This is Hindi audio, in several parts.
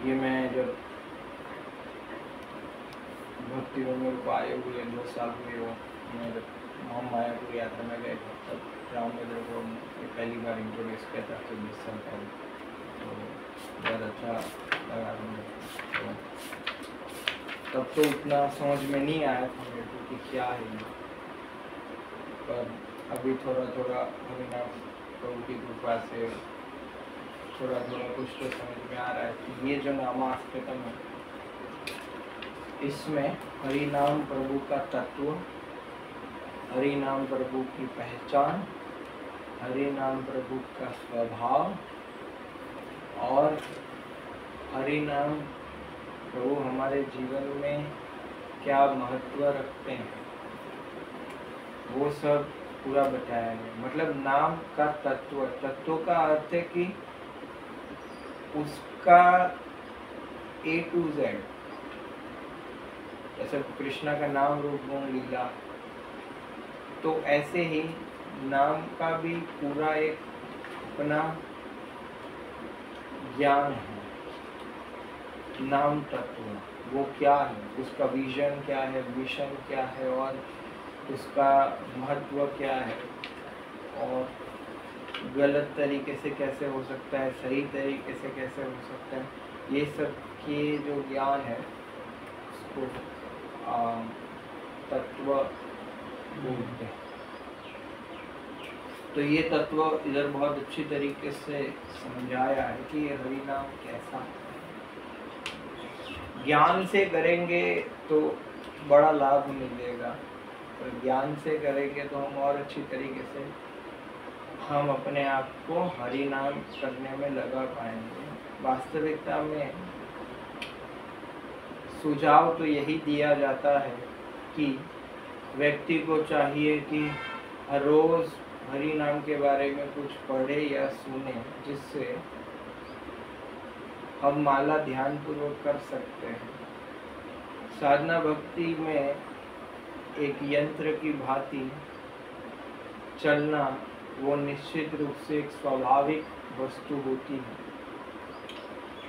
ये मैं जब भक्ति में को आए हुए 2 साल हुए हो, मैं जब हम मायापुर यात्रा में गए थे तब रामभद्र को पहली बार इंट्रोड्यूस किया था 20 साल पहले, तो बहुत अच्छा लगा मुझे। तो तब तो उतना समझ में नहीं आया था मेरे को कि क्या है ये, पर अभी थोड़ा थोड़ा हरिनाम प्रभु की कृपा से थोड़ा थोड़ा कुछ तो समझ में आ रहा है कि ये जो नामाष्टकम है इसमें हरि नाम प्रभु का तत्व, हरि नाम प्रभु की पहचान, हरि नाम प्रभु का स्वभाव और हरि नाम प्रभु हमारे जीवन में क्या महत्व रखते हैं वो सब पूरा बताया है। मतलब नाम का तत्व, तत्व का अर्थ है कि उसका A to Z, जैसे कृष्णा का नाम रूप गुण लीला, तो ऐसे ही नाम का भी पूरा एक अपना ज्ञान है। नाम तत्व वो क्या है, उसका विजन क्या है, मिशन क्या है और उसका महत्व क्या है और गलत तरीके से कैसे हो सकता है, सही तरीके से कैसे हो सकता है, ये सब के जो ज्ञान है उसको तत्व बोलते हैं। तो ये तत्व इधर बहुत अच्छी तरीके से समझाया है कि ये हरि नाम कैसा है। ज्ञान से करेंगे तो बड़ा लाभ मिलेगा, पर ज्ञान से करेंगे तो हम और अच्छी तरीके से हम अपने आप को हरि नाम करने में लगा पाएंगे। वास्तविकता में सुझाव तो यही दिया जाता है कि व्यक्ति को चाहिए कि हर रोज हरि नाम के बारे में कुछ पढ़े या सुने, जिससे हम माला ध्यान पूर्वक कर सकते हैं। साधना भक्ति में एक यंत्र की भांति चलना वो निश्चित रूप से एक स्वाभाविक वस्तु होती है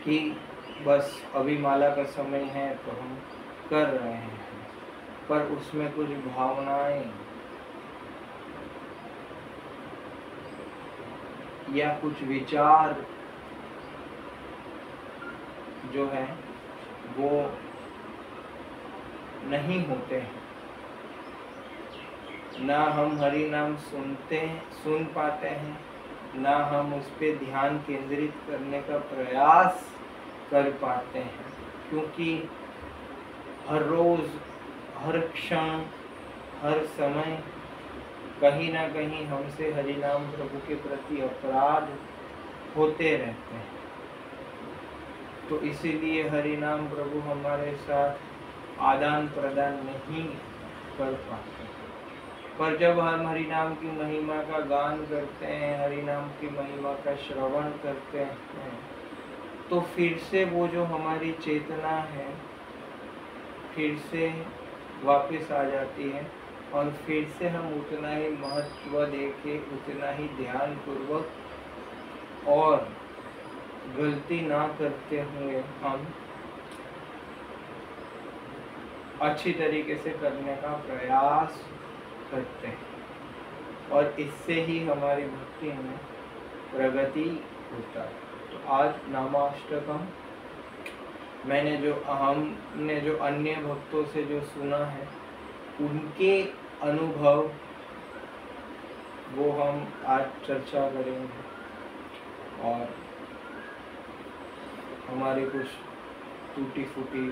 कि बस अभी माला का समय है तो हम कर रहे हैं, पर उसमें कुछ भावनाएं या कुछ विचार जो है वो नहीं होते हैं। ना हम हरि नाम सुन पाते हैं, ना हम उस पर ध्यान केंद्रित करने का प्रयास कर पाते हैं, क्योंकि हर रोज, हर क्षण, हर समय कहीं ना कहीं हमसे हरि नाम प्रभु के प्रति अपराध होते रहते हैं। तो इसीलिए हरि नाम प्रभु हमारे साथ आदान प्रदान नहीं कर पाते। पर जब हम हरि नाम की महिमा का गान करते हैं, हरि नाम की महिमा का श्रवण करते हैं, तो फिर से वो जो हमारी चेतना है फिर से वापस आ जाती है और फिर से हम उतना ही महत्व देके, उतना ही ध्यान पूर्वक और गलती ना करते हुए हम अच्छी तरीके से करने का प्रयास करते हैं और इससे ही हमारी भक्ति में प्रगति होता है। तो आज नामाष्टकम हमने जो अन्य भक्तों से जो सुना है उनके अनुभव वो हम आज चर्चा करेंगे और हमारी कुछ टूटी फूटी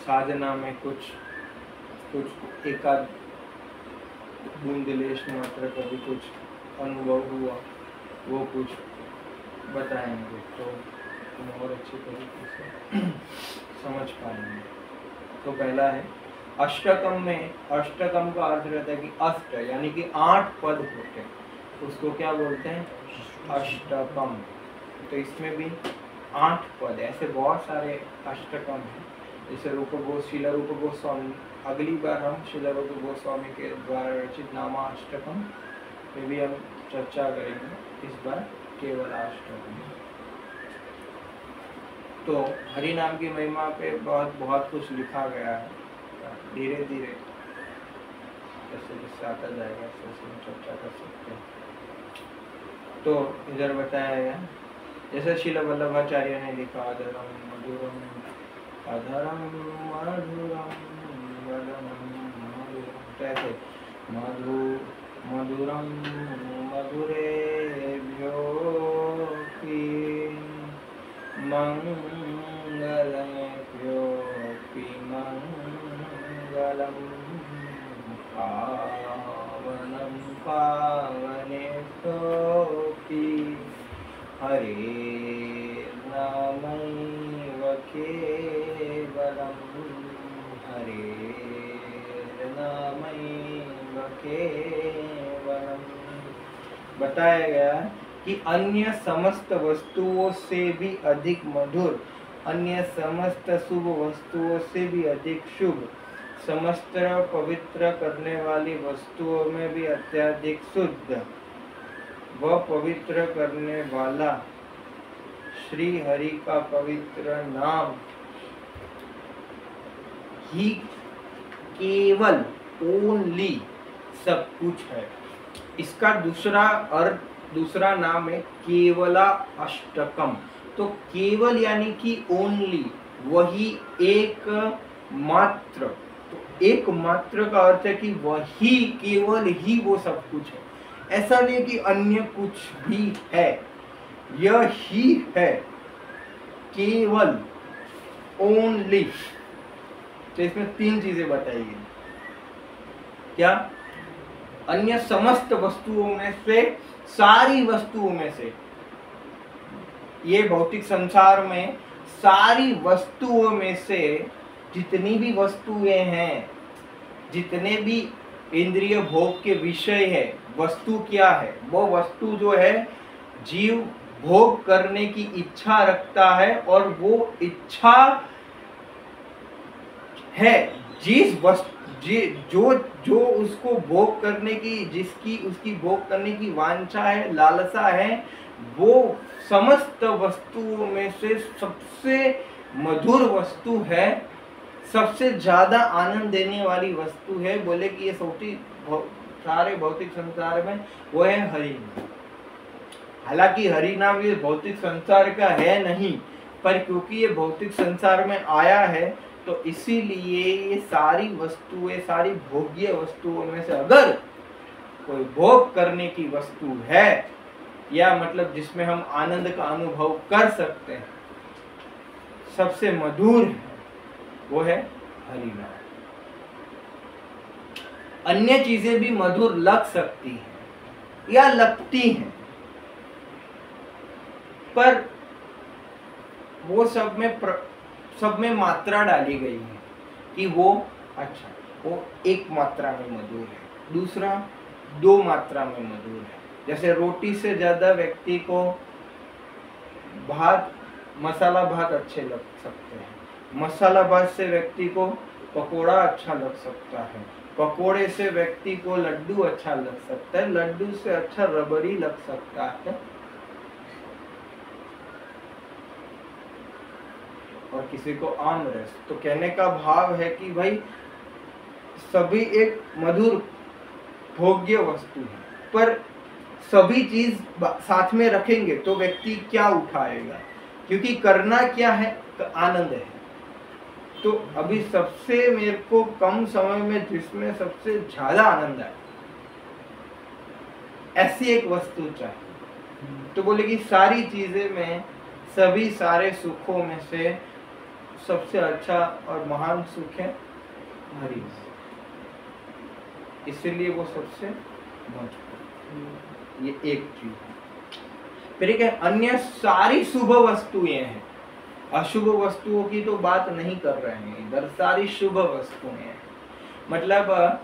साधना में कुछ एकाध बूंदलेश मात्र कभी कुछ अनुभव हुआ वो कुछ बताएंगे तो तुम और अच्छी तरीके से समझ पाएंगे। तो पहला है अष्टकम में, अष्टकम का अर्थ रहता है कि अष्ट यानी कि 8 पद होते हैं, उसको क्या बोलते हैं, अष्टकम। तो इसमें भी 8 पद, ऐसे बहुत सारे अष्टकम हैं। जैसे शिला रूप गोस्वामी, अगली बार हम शिला रूप गोस्वामी के द्वारा रचित नामा अष्टकम पे भी हम चर्चा करेंगे। इस बार केवलाष्टकम। तो हरि नाम की महिमा पे बहुत कुछ लिखा गया है। धीरे धीरे जैसे जैसे आता जाएगा वैसे हम चर्चा कर सकते हैं। तो इधर बताया गया जैसे श्रील वल्लभाचार्य ने लिखा, अधरम मधुरम अधरम मधुरम वदनम मधुरम, कैसे मधु मधुरम मधुरेभ्योऽपि मंगलेभ्योऽपि मंगलम् पावनं पावनेभ्योऽपि हरेर्नामैव केवलम् हरेर्नामैव केवलम्। बताया गया कि अन्य समस्त वस्तुओं से भी अधिक मधुर, अन्य समस्त शुभ वस्तुओं से भी अधिक शुभ, समस्त पवित्र करने वाली वस्तुओं में भी अत्यधिक शुद्ध, वह पवित्र करने वाला श्री हरि का पवित्र नाम ही केवल ओनली सब कुछ है। इसका दूसरा नाम है केवला अष्टकम। तो केवल यानी कि ओनली, वही एक मात्र। तो एक मात्र का अर्थ है कि वही, केवल ही वो सब कुछ है। ऐसा नहीं कि अन्य कुछ भी है, यह ही है, केवल ओनली। तो इसमें 3 चीजें बताई गई। क्या? अन्य समस्त वस्तुओं में से, सारी वस्तुओं में से, ये भौतिक संसार में सारी वस्तुओं में से जितनी भी वस्तुएं हैं, जितने भी इंद्रिय भोग के विषय है, वस्तु क्या है? वो वस्तु जो है जीव भोग करने की इच्छा रखता है, और वो इच्छा है जिस वस्तु जो उसको भोग करने की, जिसकी उसकी भोग करने की वांछा है, लालसा है, वो समस्त वस्तुओं में से सबसे मधुर वस्तु है, सबसे ज्यादा आनंद देने वाली वस्तु है। बोले कि ये सारे भौतिक संसार में वो है हरि नाम। हालांकि हरि नाम ये भौतिक संसार का है नहीं, पर क्योंकि ये भौतिक संसार में आया है तो इसीलिए ये सारी वस्तुएं, सारी भोग्य वस्तुओं में से अगर कोई भोग करने की वस्तु है, या मतलब जिसमें हम आनंद का अनुभव कर सकते हैं, सबसे मधुर है, वो है हरि नाम। अन्य चीजें भी मधुर लग सकती हैं या लगती हैं, पर वो सब में मात्रा डाली गई है कि वो अच्छा, वो एक मात्रा में मधुर है, दूसरा 2 मात्रा में मधुर है। जैसे रोटी से ज्यादा व्यक्ति को मसाला भात अच्छे लग सकते हैं, मसाला भात से व्यक्ति को पकोड़ा अच्छा लग सकता है, पकोड़े से व्यक्ति को लड्डू अच्छा लग सकता है, लड्डू से अच्छा रबड़ी लग सकता है, और किसी को आम रस। तो कहने का भाव है कि भाई सभी एक मधुर भोग्य वस्तु है, पर सभी चीज साथ में रखेंगे तो व्यक्ति क्या उठाएगा? क्योंकि करना क्या है? तो आनंद है। तो अभी सबसे मेरे को कम समय में जिसमें सबसे ज्यादा आनंद आए, ऐसी एक वस्तु चाहिए। तो बोले कि सारी चीजें में, सभी सारे सुखों में से सबसे अच्छा और महान सुख है हरि, इसलिए वो सबसे मधुर। ये एक चीज है। फिर एक है अन्य सारी शुभ वस्तुएं हैं, अशुभ वस्तुओं की तो बात नहीं कर रहे हैं इधर, सारी शुभ वस्तुएं हैं। मतलब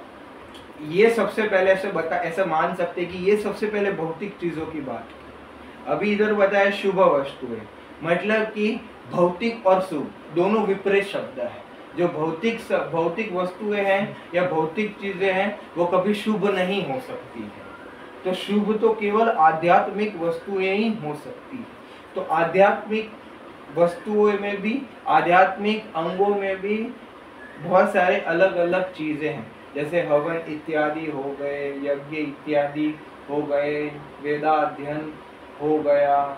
ये सबसे पहले ऐसे मान सकते कि ये सबसे पहले भौतिक चीजों की बात की। अभी इधर बताया शुभ वस्तुएं, मतलब कि भौतिक और शुभ दोनों विपरीत शब्द है। जो भौतिक वस्तुएं हैं या भौतिक चीजें हैं वो कभी शुभ नहीं हो सकती है। तो शुभ तो केवल आध्यात्मिक वस्तुएं ही हो सकती है। तो आध्यात्मिक वस्तुओं में भी, आध्यात्मिक अंगों में भी बहुत सारे अलग अलग चीजें हैं, जैसे हवन इत्यादि हो गए, यज्ञ इत्यादि हो गए, वेदाध्ययन हो गया,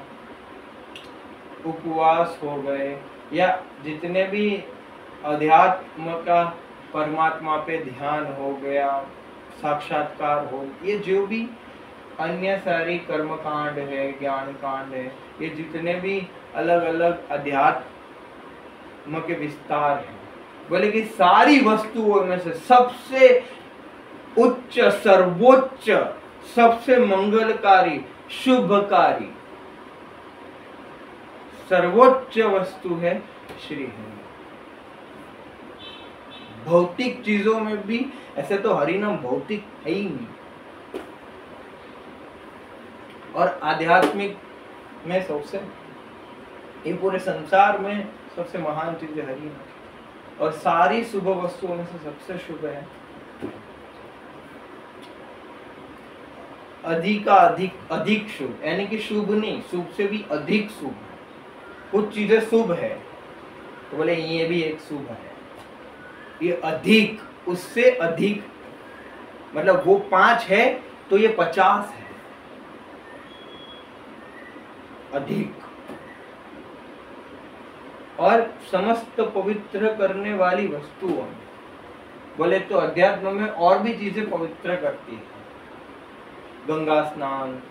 उपवास हो गए, या जितने भी अध्यात्म का परमात्मा पे ध्यान हो गया, साक्षात्कार हो, ये जो भी अन्य सारी कर्म कांड है, ज्ञान कांड है, ये जितने भी अलग अलग अध्यात्म के विस्तार हैं, बोले कि सारी वस्तुओं में से सबसे उच्च, सर्वोच्च, सबसे मंगलकारी, शुभकारी, सर्वोच्च वस्तु है श्री हरि। भौतिक चीजों में भी ऐसे तो हरि नाम भौतिक है ही नहीं, और आध्यात्मिक में सबसे, ये पूरे संसार में सबसे महान चीज है हरि नाम, और सारी शुभ वस्तुओं में से सबसे शुभ है, अधिक शुभ, यानी कि शुभ नहीं, शुभ से भी अधिक शुभ है। कुछ चीजें शुभ है तो बोले ये भी एक शुभ है, ये अधिक, उससे अधिक, मतलब वो 5 है तो ये 50 है, अधिक। और समस्त पवित्र करने वाली वस्तुओं में बोले तो अध्यात्म में और भी चीजें पवित्र करती है, गंगा स्नान,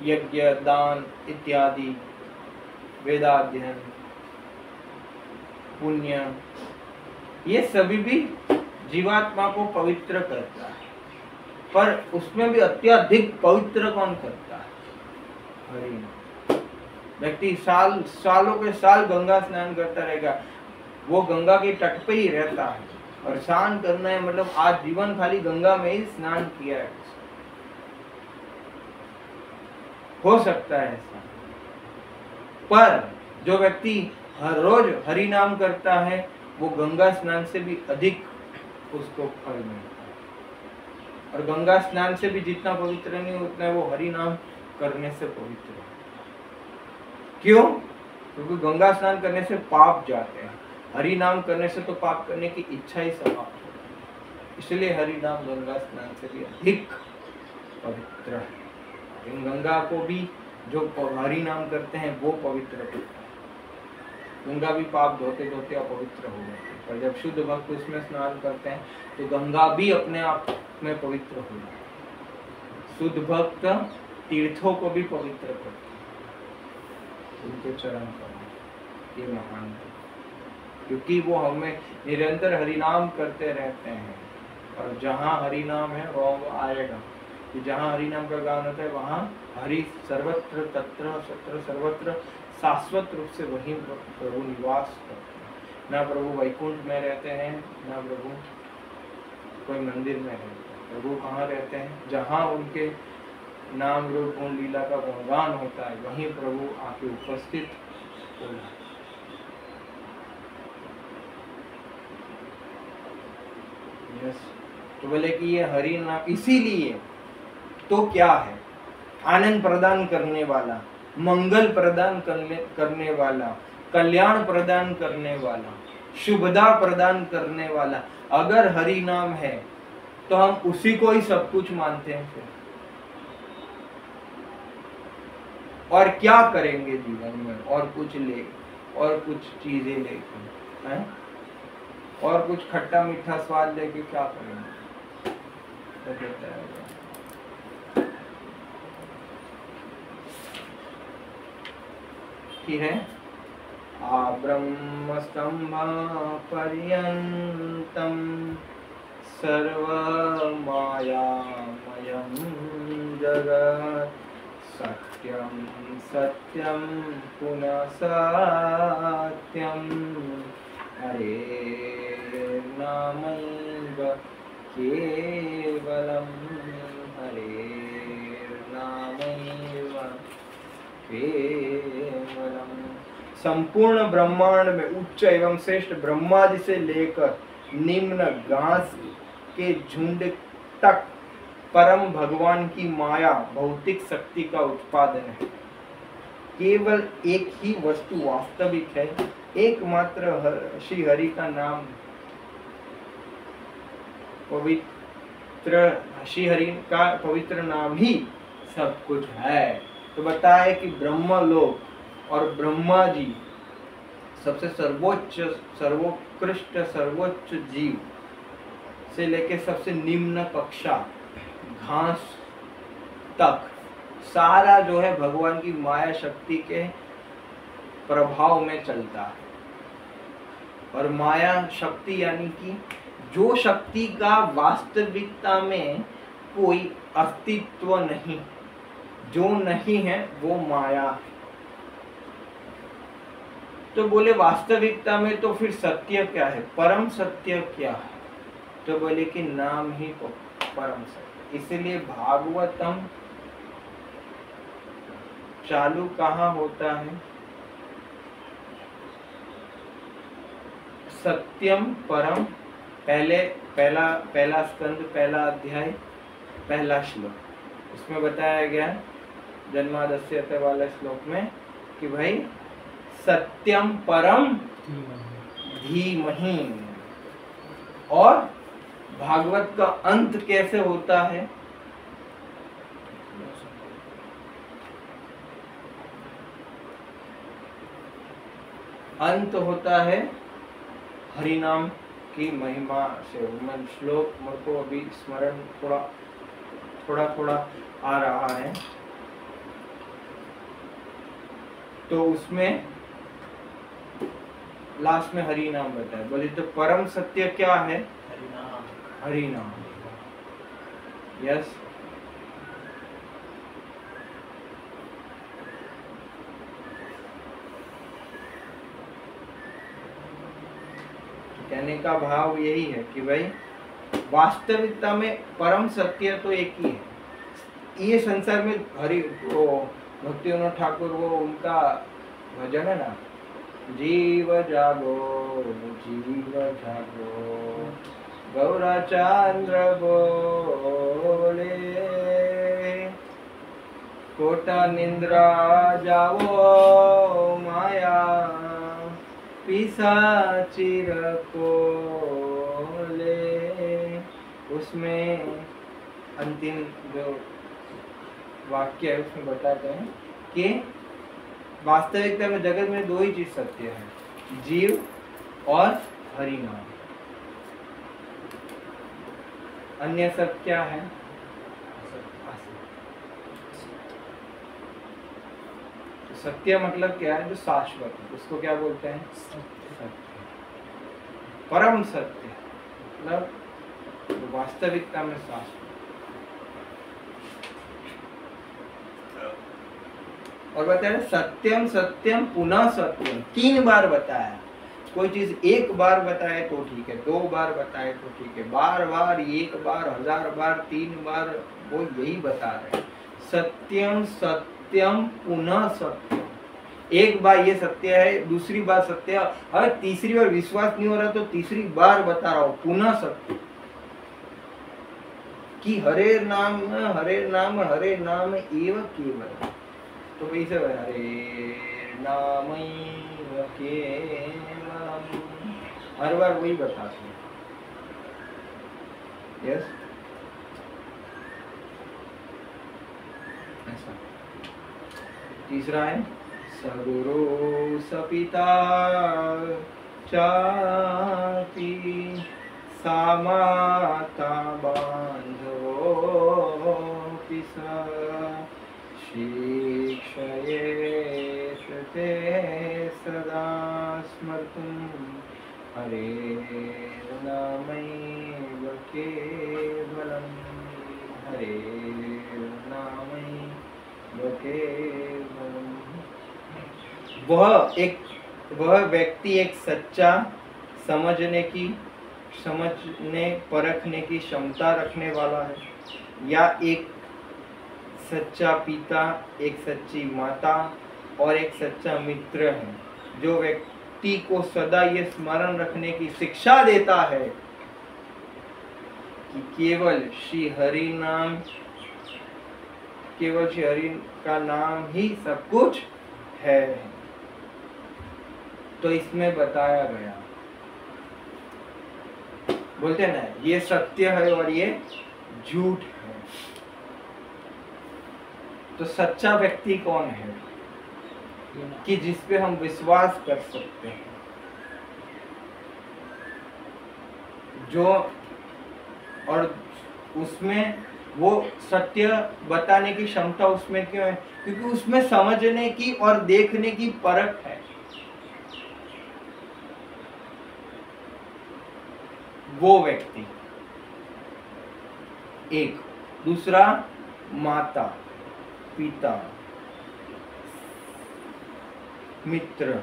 यज्ञ, दान इत्यादि, वेदाध्ययन, पुण्य, ये सभी भी जीवात्मा को पवित्र करता है। पर उसमें भी अत्यधिक पवित्र कौन करता है? हरि। व्यक्ति सालों के साल गंगा स्नान करता रहेगा, वो गंगा के तट पे ही रहता है, और स्नान करना है मतलब आज जीवन खाली गंगा में ही स्नान किया है, हो सकता है ऐसा। पर जो व्यक्ति हर रोज हरि नाम करता है, वो गंगा स्नान से भी अधिक उसको फल मिलता है, और गंगा स्नान से भी जितना पवित्र नहीं उतना वो हरि नाम करने से पवित्र है। क्यों? क्योंकि गंगा स्नान करने से पाप जाते हैं, हरि नाम करने से तो पाप करने की इच्छा ही समाप्त होती है, इसलिए हरि नाम गंगा स्नान से भी अधिक पवित्र है। इन गंगा को भी जो हरि नाम करते हैं वो पवित्र करते हैं। गंगा भी पाप धोते धोते अपवित्र हो जाती है, पर जब शुद्ध भक्त उसमें स्नान करते हैं तो गंगा भी अपने आप में पवित्र हो जाती है। शुद्ध भक्त तीर्थों को भी पवित्र करते हैं, उनके चरण पर, ये महान है, क्योंकि वो हमें निरंतर हरि नाम करते रहते हैं, और जहाँ हरि नाम है वो आएगा, जहाँ हरि नाम का गान होता है वहाँ हरि सर्वत्र तत्र सत्र सर्वत्र शाश्वत रूप से वही प्रभु निवास करते हैं। ना प्रभु वैकुंठ में रहते हैं, ना प्रभु कोई मंदिर में रहते हैं। प्रभु कहाँ रहते हैं? जहाँ उनके नाम रूप गुण लीला का गुणगान होता है, वहीं प्रभु आके उपस्थित हो जाते हैं। तो बोले कि ये हरि नाम इसीलिए तो क्या है? आनंद प्रदान करने वाला, मंगल प्रदान करने वाला, कल्याण प्रदान करने वाला, शुभदा प्रदान करने वाला। अगर हरि नाम है तो हम उसी को ही सब कुछ मानते हैं फिर। और क्या करेंगे जीवन में? और कुछ चीजें लेकर हैं, और कुछ खट्टा मीठा स्वाद लेके क्या करेंगे? तो कहता है है ब्रह्म स्तंभ पर्यंतम सर्वमायामयं जगत् सत्यं सत्यं पुनः सत्यं हरे नामैव केवलं हरे नामैव केवलम। संपूर्ण ब्रह्मांड में उच्च एवं श्रेष्ठ ब्रह्मा जी से लेकर निम्न घास के झुंड तक परम भगवान की माया भौतिक शक्ति का उत्पादन है। केवल एक ही वस्तु वास्तविक है, एकमात्र श्री हरि का नाम पवित्र, श्री हरि का पवित्र नाम ही सब कुछ है। तो बताया कि ब्रह्म लोक और ब्रह्मा जी सबसे सर्वोच्च, सर्वोत्कृष्ट, सर्वोच्च जीव से लेके सबसे निम्न कक्षा घास तक सारा जो है भगवान की माया शक्ति के प्रभाव में चलता है। और माया शक्ति यानी कि जो शक्ति का वास्तविकता में कोई अस्तित्व नहीं, जो नहीं है वो माया है। तो बोले वास्तविकता में तो फिर सत्य क्या है, परम सत्य क्या है? तो बोले कि नाम ही परम सत्य। इसलिए भागवतम चालू कहाँ होता है? सत्यम परम, पहला स्कंद, पहला अध्याय, पहला श्लोक। उसमें बताया गया जन्मादस्यते वाले श्लोक में कि भाई सत्यम परम धीमहि। और भागवत का अंत कैसे होता है? अंत होता है हरिनाम की महिमा से। मैं श्लोक मेरे को अभी स्मरण थोड़ा आ रहा है। तो उसमें लास्ट में हरि नाम बताया। बोले तो परम सत्य क्या है? हरि नाम। यस, कहने का भाव यही है कि भाई वास्तविकता में परम सत्य तो एक ही है। ये संसार में हरि वो भक्ति विनोद ठाकुर वो उनका भजन है ना, जीव जागो गौराचंद्र बोले, कोटा निंद्रा जाओ माया पिशाचिर को ले। उसमें अंतिम जो वाक्य है उसमें बताते हैं कि वास्तविकता में जगत में दो ही चीज सत्य है, जीव और हरि नाम। अन्य सब क्या है? सत्य मतलब क्या है? जो शाश्वत है उसको क्या बोलते हैं? सत्य। परम सत्य मतलब वास्तविकता में शाश्वत। और बताया सत्यम सत्यम पुनः सत्यम, 3 बार बताया। कोई चीज एक बार बताए तो ठीक है, 2 बार बताए तो ठीक है, बार बार, 1 बार, 1000 बार, 3 बार वो यही बता रहे हैं। सत्यम सत्यम पुनः सत्यम। एक बार ये सत्य है, दूसरी बार सत्य है, तीसरी बार विश्वास नहीं हो रहा तो तीसरी बार बता रहा हूं पुनः सत्य कि हरे नाम एव केवल। तो कैसे हरे नाम केवलम, हर बार वही बताते हैं। यस, ऐसा। तीसरा है सगुरु सपिता चापि सामाता बांधवो पिसा शिक्षयेत ते सदा स्मर्तुं हरेर् नामैव केवलं, हरेर् नामैव केवलं। वह व्यक्ति एक सच्चा समझने परखने की क्षमता रखने वाला है, या एक सच्चा पिता, एक सच्ची माता और एक सच्चा मित्र है, जो व्यक्ति को सदा ये स्मरण रखने की शिक्षा देता है कि केवल श्री हरि का नाम ही सब कुछ है। तो इसमें बताया गया, बोलते ना, ये सत्य है और ये झूठ है। तो सच्चा व्यक्ति कौन है कि जिस पे हम विश्वास कर सकते हैं, जो और उसमें वो सत्य बताने की क्षमता उसमें क्यों है? क्योंकि उसमें समझने की और देखने की परख है। वो व्यक्ति एक, दूसरा माता पिता मित्र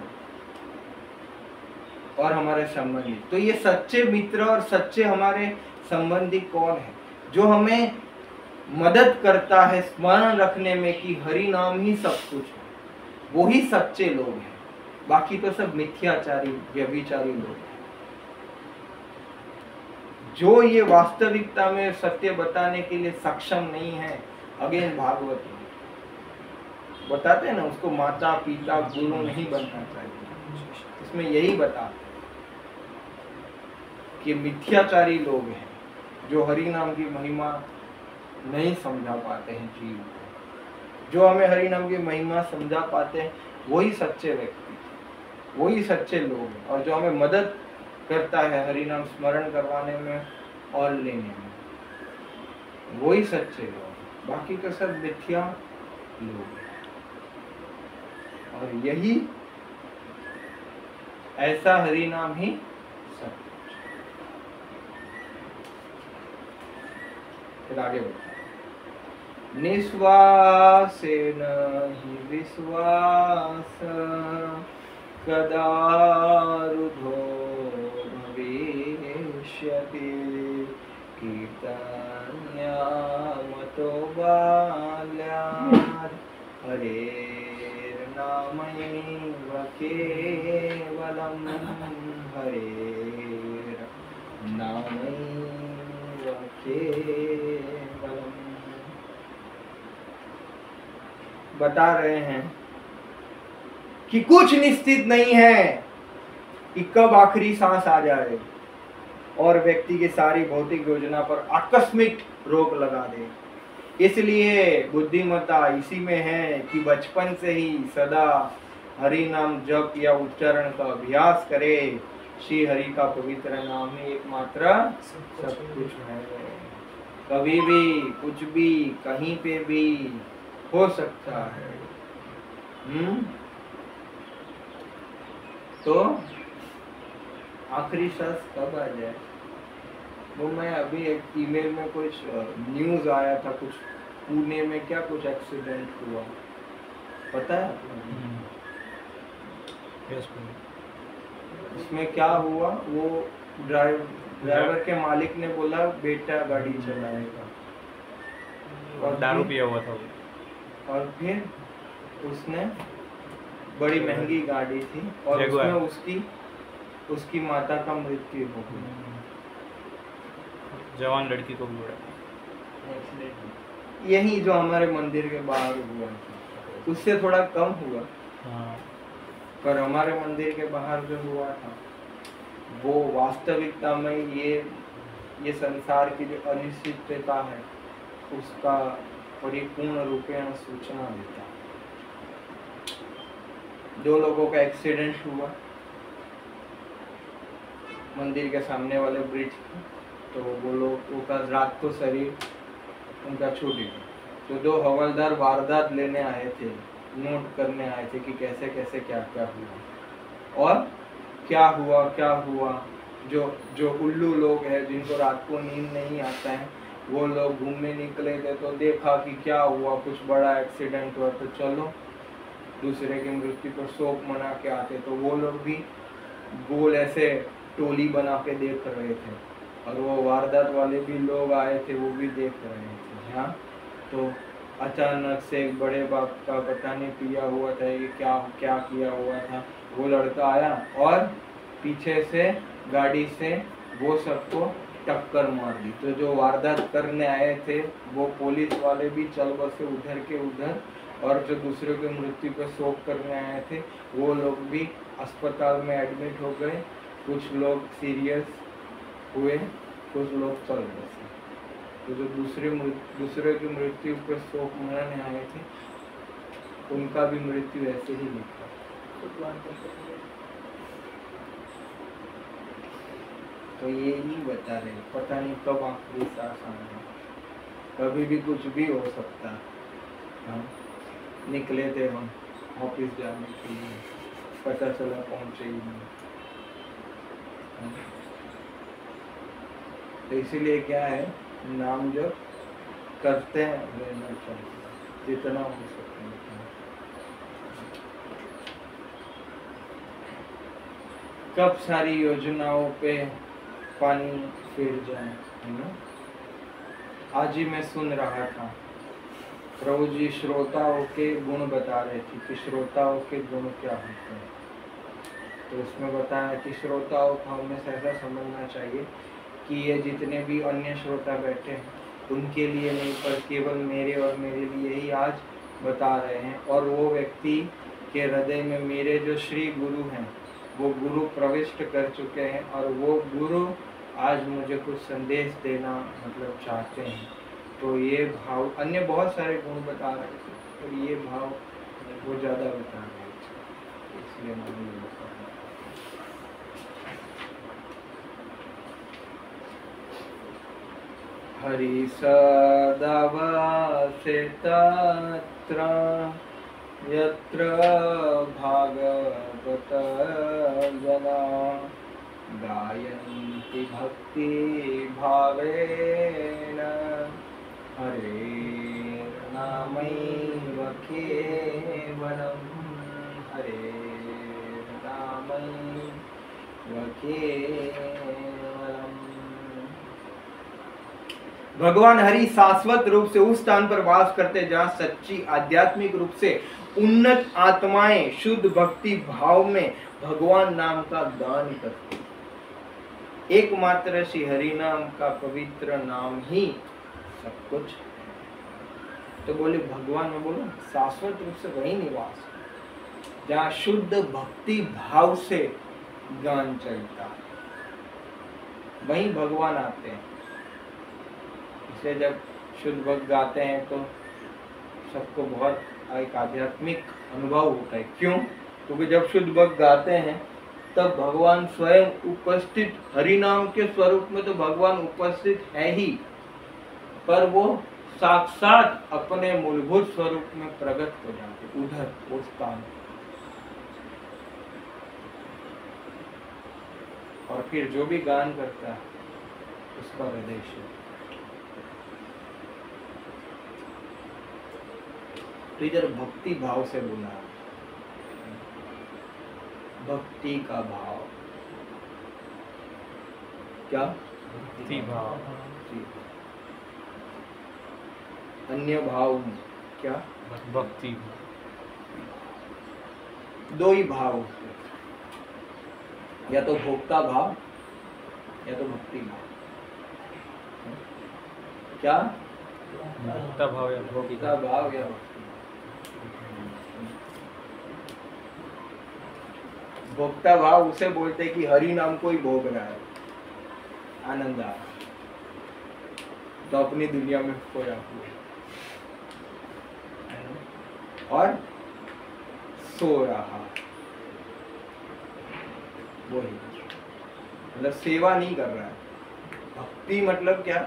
और हमारे संबंधी। तो ये सच्चे मित्र और सच्चे हमारे संबंधी कौन है? जो हमें मदद करता है स्मरण रखने में कि हरि नाम ही सब कुछ है, वो ही सच्चे लोग हैं। बाकी तो सब मिथ्याचारी व्यभिचारी लोग हैं। जो ये वास्तविकता में सत्य बताने के लिए सक्षम नहीं है, अगेन भागवत में बताते हैं ना, उसको माता पिता गुरु नहीं बनना चाहिए। इसमें यही बताते कि मिथ्याचारी लोग हैं जो हरि नाम की महिमा नहीं समझा पाते हैं जीव को। जो हमें हरि नाम की महिमा समझा पाते हैं वही सच्चे व्यक्ति, वही सच्चे लोग हैं। और जो हमें मदद करता है हरि नाम स्मरण करवाने में और लेने में, वही सच्चे लोग। बाकी तो सब मिथ्या लोग हैं। और यही ऐसा हरि नाम ही सब। फिर आगे बढ़ते हैं। निश्वासेन हि विश्वास कदा रुद्धो भविष्यति कीर्तन्यामतो बाल्यात् हरेर्नामैव केवलं हरेर्नामैव केवलम्। बता रहे हैं कि कुछ निश्चित नहीं है कि कब आखिरी सांस आ जाए और व्यक्ति की सारी भौतिक योजना पर आकस्मिक रोक लगा दे। इसलिए बुद्धिमत्ता इसी में है कि बचपन से ही सदा हरि नाम जप या उच्चारण का अभ्यास करे। श्री हरि का पवित्र नाम ही एकमात्र सब कुछ है। कभी भी कुछ भी कहीं पे भी हो सकता है। तो आखिरी सांस कब आ जाए? वो मैं अभी एक ईमेल में कुछ न्यूज़ आया था, कुछ पुणे में क्या कुछ एक्सीडेंट हुआ, पता है? इसमें क्या हुआ, वो ड्राइवर के मालिक ने बोला बेटा गाड़ी चलाएगा और दारू पिया हुआ था वो। और फिर उसने बड़ी महंगी गाड़ी थी और उसमें उसकी माता का मृत्यु हो गई। जवान लड़की को भी यही जो हमारे मंदिर के बाहर हुआ, उससे थोड़ा कम हुआ। हाँ। पर हमारे मंदिर के बाहर जो हुआ था वो वास्तविकता में ये संसार की जो अनिश्चितता है उसका परिपूर्ण रूपेण सूचना देता। 2 लोगों का एक्सीडेंट हुआ मंदिर के सामने वाले ब्रिज पे। तो वो लोग का रात को शरीर उनका छूट गया। तो 2 हवलदार वारदात लेने आए थे, नोट करने आए थे कि कैसे कैसे क्या क्या हुआ और क्या हुआ। जो उल्लू लोग हैं जिनको रात को नींद नहीं आता है, वो लोग घूमने निकले थे तो देखा कि क्या हुआ, कुछ बड़ा एक्सीडेंट हुआ। तो चलो दूसरे की मृत्यु पर शोक मना के आते। तो वो लोग भी गोल ऐसे टोली बना के देख रहे थे और वो वारदात वाले भी लोग आए थे, वो भी देख रहे थे। हाँ, तो अचानक से एक बड़े बाप का पता नहीं पिया हुआ था कि क्या किया हुआ था, वो लड़का आया और पीछे से गाड़ी से वो सबको टक्कर मार दी। तो जो वारदात करने आए थे वो पुलिस वाले भी चल बसे उधर के उधर, और जो दूसरों की मृत्यु पर शोक करने आए थे वो लोग भी अस्पताल में एडमिट हो गए। कुछ लोग सीरियस हुए, कुछ लोग चल बसे। तो जो दूसरे की मृत्यु पर शोक मनाने आए थे उनका भी मृत्यु ऐसे ही लिखा। तो ये नहीं बता रहे, पता नहीं कब आखिरी सांस आना है, कभी भी कुछ भी हो सकता है। हाँ, निकले थे हम ऑफिस जाने के लिए, पता चला पहुंचे ही नहीं। तो इसीलिए क्या है, नाम जब करते हैं रहना चाहिए जितना हो सके उतना। कब सारी योजनाओं पे पानी फिर जाए, है ना। आज ही मैं सुन रहा था, प्रभु जी श्रोताओं के गुण बता रहे थे कि श्रोताओं के गुण क्या होते हैं। तो उसमें बताया कि श्रोताओं को हमें ऐसा समझना चाहिए कि ये जितने भी अन्य श्रोता बैठे हैं उनके लिए नहीं, पर केवल मेरे और मेरे लिए ही आज बता रहे हैं। और वो व्यक्ति के हृदय में मेरे जो श्री गुरु हैं वो गुरु प्रविष्ट कर चुके हैं, और वो गुरु आज मुझे कुछ संदेश देना मतलब चाहते हैं। तो ये भाव, अन्य बहुत सारे गुण बता रहे थे, और ये भाव वो ज़्यादा बता रहे थे, इसलिए मैं ये बता रहा हूँ। हरि सदावासे तत्र यत्र भागवत जना गायन्ति भक्ति भावेन हरेर्नामैव केवलम् हरेर्नामैव केवलम्। भगवान हरि शाश्वत रूप से उस स्थान पर वास करते जहाँ सच्ची आध्यात्मिक रूप से उन्नत आत्माएं शुद्ध भक्ति भाव में भगवान नाम का गान करती। एकमात्र श्री हरि नाम का पवित्र नाम ही सब कुछ। तो बोले भगवान में बोलो शाश्वत रूप से वही निवास जहाँ शुद्ध भक्ति भाव से गान चलता है, वहीं भगवान आते हैं। इसलिए जब शुद्ध भक्त गाते हैं तो सबको बहुत एक आध्यात्मिक अनुभव होता है। क्यों? क्योंकि जब शुद्ध भक्त गाते हैं तब भगवान स्वयं उपस्थित, हरि नाम के स्वरूप में तो भगवान उपस्थित है ही, पर वो साक्षात अपने मूलभूत स्वरूप में प्रकट हो जाते उधर उस स्थान। और फिर जो भी गान करता है उसका हृदय शुद्ध। तो इधर भक्ति भाव से बोला, भक्ति का भाव क्या? भक्ति भाव। अन्य भाव क्या? भक्ति। दो ही भाव होते, या तो भोक्ता भाव या तो भक्ति भाव। क्या? भोक्ता भाव या भोक्ता भाव या भक्ति। भोक्ता भाव उसे बोलते कि हरि नाम को ही भोग रहा है, आनंद आ रहा है, तो अपनी दुनिया में खोया हुआ और सो रहा, वही मतलब सेवा नहीं कर रहा है। भक्ति मतलब क्या?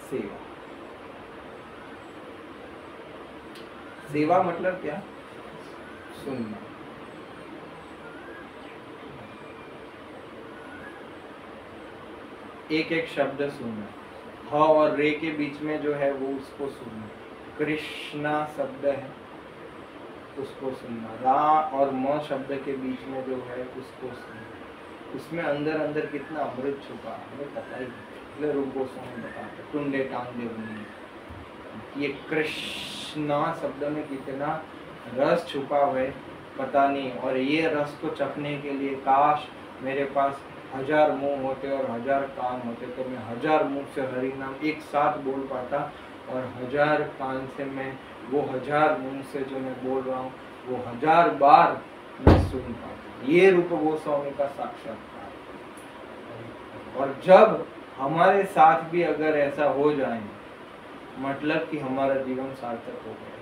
सेवा। सेवा मतलब क्या? सुनना। एक एक शब्द सुनना, ह और रे के बीच में जो है वो उसको सुनना। कृष्णा शब्द है उसको सुनना, रा और म शब्द के बीच में जो है उसको सुनना। उसमें अंदर अंदर कितना अमृत छुपा है हमें पता ही नहीं। रूप गोस्वामी बताते टुंडे टांगे ये कृष्णा शब्द में कितना रस छुपा हुआ है पता नहीं। और ये रस को चखने के लिए काश मेरे पास 1000 मुंह होते और 1000 कान होते तो मैं 1000 मुंह से हरि नाम एक साथ बोल पाता और 1000 कान से मैं वो 1000 मुंह से जो मैं बोल रहा हूँ वो 1000 बार मैं सुन पाता। ये रूप गोस्वामी का साक्षात्कार। और जब हमारे साथ भी अगर ऐसा हो जाए मतलब कि हमारा जीवन सार्थक हो गया।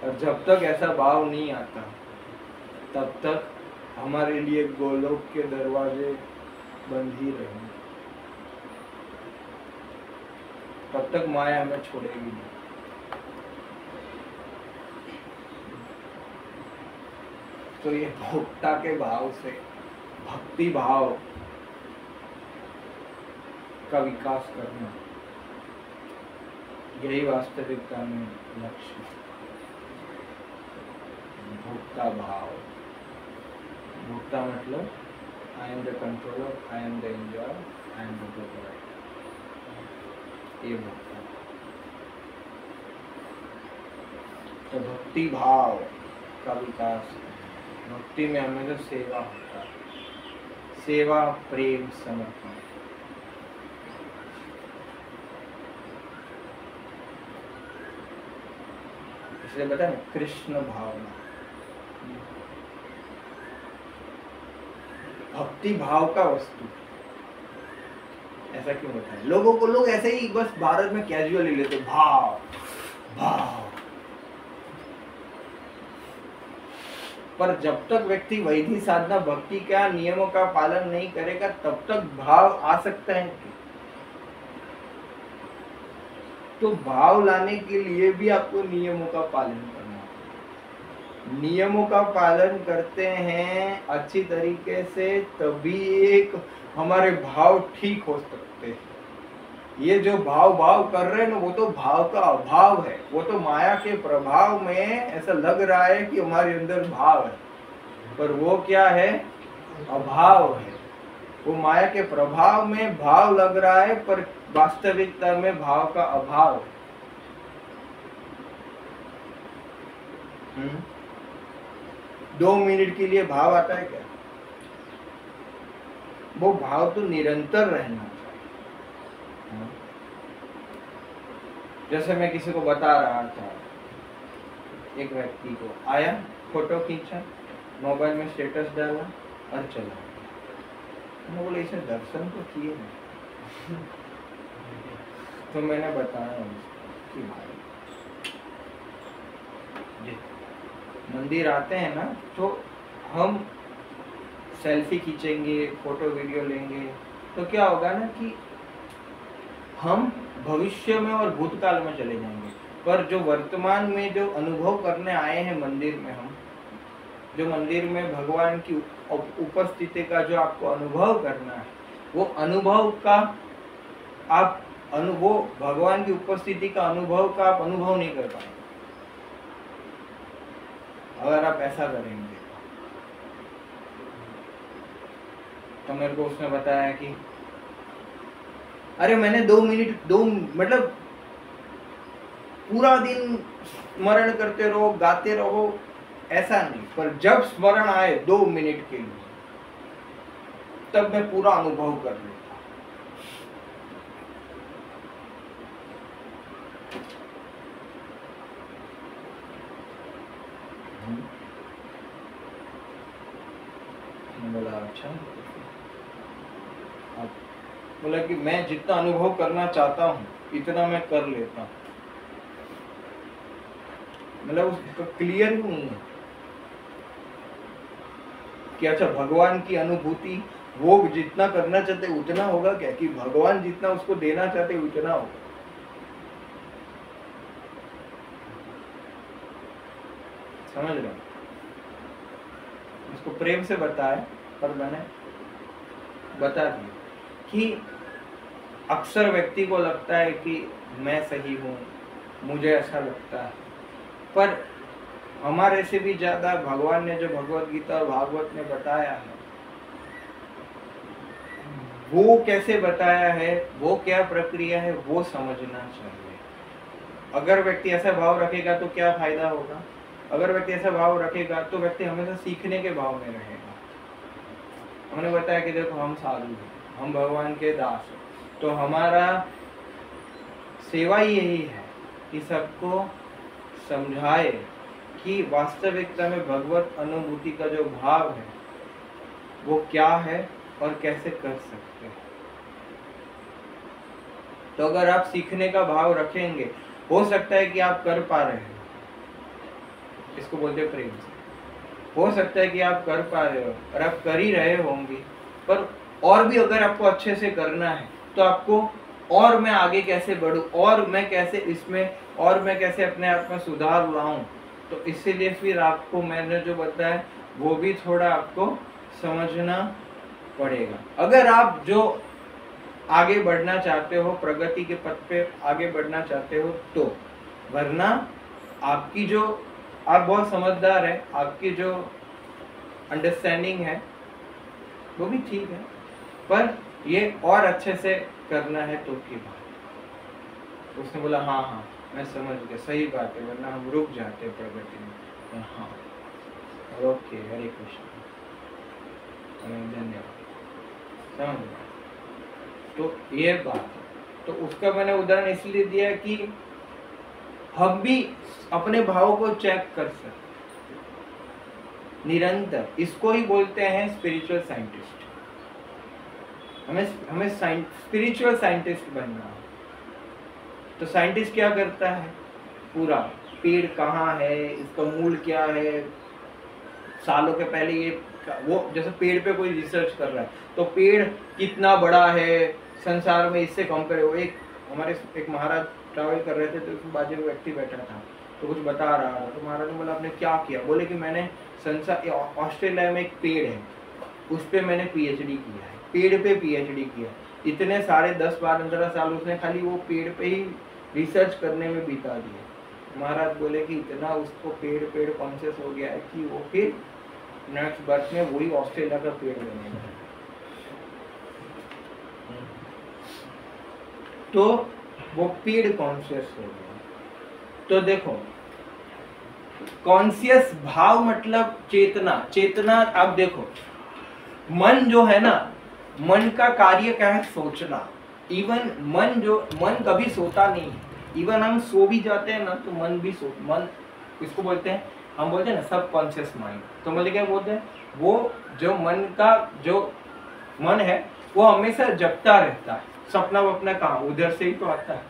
और जब तक ऐसा भाव नहीं आता तब तक हमारे लिए गोलोक के दरवाजे बंद ही रहेंगे, तब तक माया हमें छोड़ेगी नहीं। तो ये भोक्ता के भाव से भक्ति भाव का विकास करना, यही वास्तविकता में लक्ष्य। भोक्ता भाव, भोक्ता मतलब I am the controller, I am the enjoyer, I am the provider, ये भोक्ता। तो भक्ति भाव का विकास, भक्ति में हमें तो सेवा होता है, सेवा प्रेम समर्पण। इसलिए बता ना कृष्ण भावना, भक्ति भाव का वस्तु। ऐसा क्यों होता है? लोगों को लोग ऐसे ही बस भारत में कैजुअली लेते भाव भाव, पर जब तक व्यक्ति वैदिक साधना भक्ति का नियमों का पालन नहीं करेगा तब तक भाव आ सकता है। तो भाव लाने के लिए भी आपको नियमों का पालन करना है। नियमों का पालन करते हैं अच्छी तरीके से तभी एक हमारे भाव ठीक हो सकते हैं। ये जो भाव भाव कर रहे हैं ना वो तो भाव का अभाव है, वो तो माया के प्रभाव में ऐसा लग रहा है कि हमारे अंदर भाव है, पर वो क्या है? अभाव है। वो माया के प्रभाव में भाव लग रहा है पर वास्तविकता में भाव का अभाव है। 2 मिनट के लिए भाव आता है क्या? वो भाव तो निरंतर रहना चाहिए। जैसे मैं किसी को बता रहा था, एक व्यक्ति को आया, फोटो खींचा, मोबाइल में स्टेटस डाला और चला। मैं बोले इसे दर्शन तो किए नहीं। तो मैंने बताया कि भाई मंदिर आते हैं ना तो हम सेल्फी खींचेंगे, फोटो वीडियो लेंगे, तो क्या होगा ना कि हम भविष्य में और भूतकाल में चले जाएंगे। पर जो वर्तमान में जो अनुभव करने आए हैं मंदिर में, हम जो मंदिर में भगवान की उपस्थिति का जो आपको अनुभव करना है, वो अनुभव का आप अनुभव, भगवान की उपस्थिति का अनुभव का आप अनुभव नहीं कर पाएंगे अगर आप ऐसा करेंगे। तो मेरे को उसने बताया कि अरे मैंने 2 मिनट मतलब पूरा दिन स्मरण करते रहो, गाते रहो, ऐसा नहीं, पर जब स्मरण आए 2 मिनट के लिए तब मैं पूरा अनुभव कर लेता। बोला अच्छा, बोला कि मैं जितना अनुभव करना चाहता हूँ इतना मैं कर लेता हूँ। मतलब उसका क्लियर ही नहीं है कि अच्छा भगवान की अनुभूति वो जितना करना चाहते उतना होगा क्या, कि भगवान जितना उसको देना चाहते उतना होगा। समझ रहे हो? उसको प्रेम से बताया, पर मैंने बता दिया कि अक्सर व्यक्ति को लगता है कि मैं सही हूँ, मुझे ऐसा लगता है, पर हमारे से भी ज्यादा भगवान ने जो भगवत गीता और भागवत में बताया है, वो कैसे बताया है, वो क्या प्रक्रिया है, वो समझना चाहिए। अगर व्यक्ति ऐसा भाव रखेगा तो क्या फायदा होगा? अगर व्यक्ति ऐसा भाव रखेगा तो व्यक्ति हमेशा सीखने के भाव में रहेगा। हमने बताया कि देखो हम साधु हैं, हम भगवान के दास हैं, तो हमारा सेवा ही यही है कि सबको समझाए कि वास्तविकता में भगवत अनुभूति का जो भाव है वो क्या है और कैसे कर सकते हैं। तो अगर आप सीखने का भाव रखेंगे, हो सकता है कि आप कर पा रहे हैं, इसको बोलते हैं प्रेम से, हो सकता है कि आप कर पा रहे हो और आप कर ही रहे होंगे, पर और भी अगर आपको अच्छे से करना है तो आपको और मैं आगे कैसे बढ़ूं, और मैं कैसे इसमें, और मैं कैसे अपने आप में सुधार लाऊं, तो इसीलिए फिर आपको मैंने जो बताया वो भी थोड़ा आपको समझना पड़ेगा। अगर आप जो आगे बढ़ना चाहते हो, प्रगति के पथ पे आगे बढ़ना चाहते हो तो, वरना आपकी जो, आप बहुत समझदार है, आपकी जो अंडरस्टैंडिंग है वो भी ठीक है, पर ये और अच्छे से करना है तो की बात। उसने बोला हाँ हाँ मैं समझ गया, सही बात है, वरना हम रुक जाते हैं प्रगति में। हाँ ओके, हरे कृष्ण, धन्यवाद, समझ गया। तो ये बात है, तो उसका मैंने उदाहरण इसलिए दिया कि हम भी अपने भाव को चेक कर सकते निरंतर। इसको ही बोलते हैं स्पिरिचुअल साइंटिस्ट। हमें स्पिरिचुअल साइंटिस्ट बनना है। तो साइंटिस्ट क्या करता है, पूरा पेड़ कहाँ है, इसका मूल क्या है, सालों के पहले ये वो, जैसे पेड़ पे कोई रिसर्च कर रहा है तो पेड़ कितना बड़ा है संसार में, इससे कंपेयर। वो हमारे एक महाराज ट्रैवल कर रहे थे तो उसमें बाजू में व्यक्ति बैठा था तो कुछ बता रहा था, तो महाराज ने बोला आपने क्या किया, बोले कि मैंने संसार, ऑस्ट्रेलिया में एक पेड़ है उस पर मैंने पीएचडी किया है, पेड़ पे पीएचडी किया। इतने सारे 10-12 साल उसने खाली वो पेड़ पे ही रिसर्च करने में बिता दिया। महाराज बोले कि इतना उसको पेड़ कॉन्शियस हो गया है कि वो फिर नेक्स्ट बर्थ में वही ऑस्ट्रेलिया का पेड़ बनेगा। तो वो पेड़ कॉन्शियस हो गया। तो देखो, कॉन्शियस भाव मतलब चेतना। अब देखो, मन जो है ना, मन का कार्य क्या है, सोचना। इवन मन कभी सोता नहीं है। इवन हम सो भी जाते हैं ना तो मन इसको बोलते हैं, हम बोलते हैं ना सब कॉन्शियस माइंड। तो मतलब क्या बोलते हैं, वो जो मन का जो मन है वो हमेशा जगता रहता है, सपना वपना कहाँ, उधर से ही तो आता है।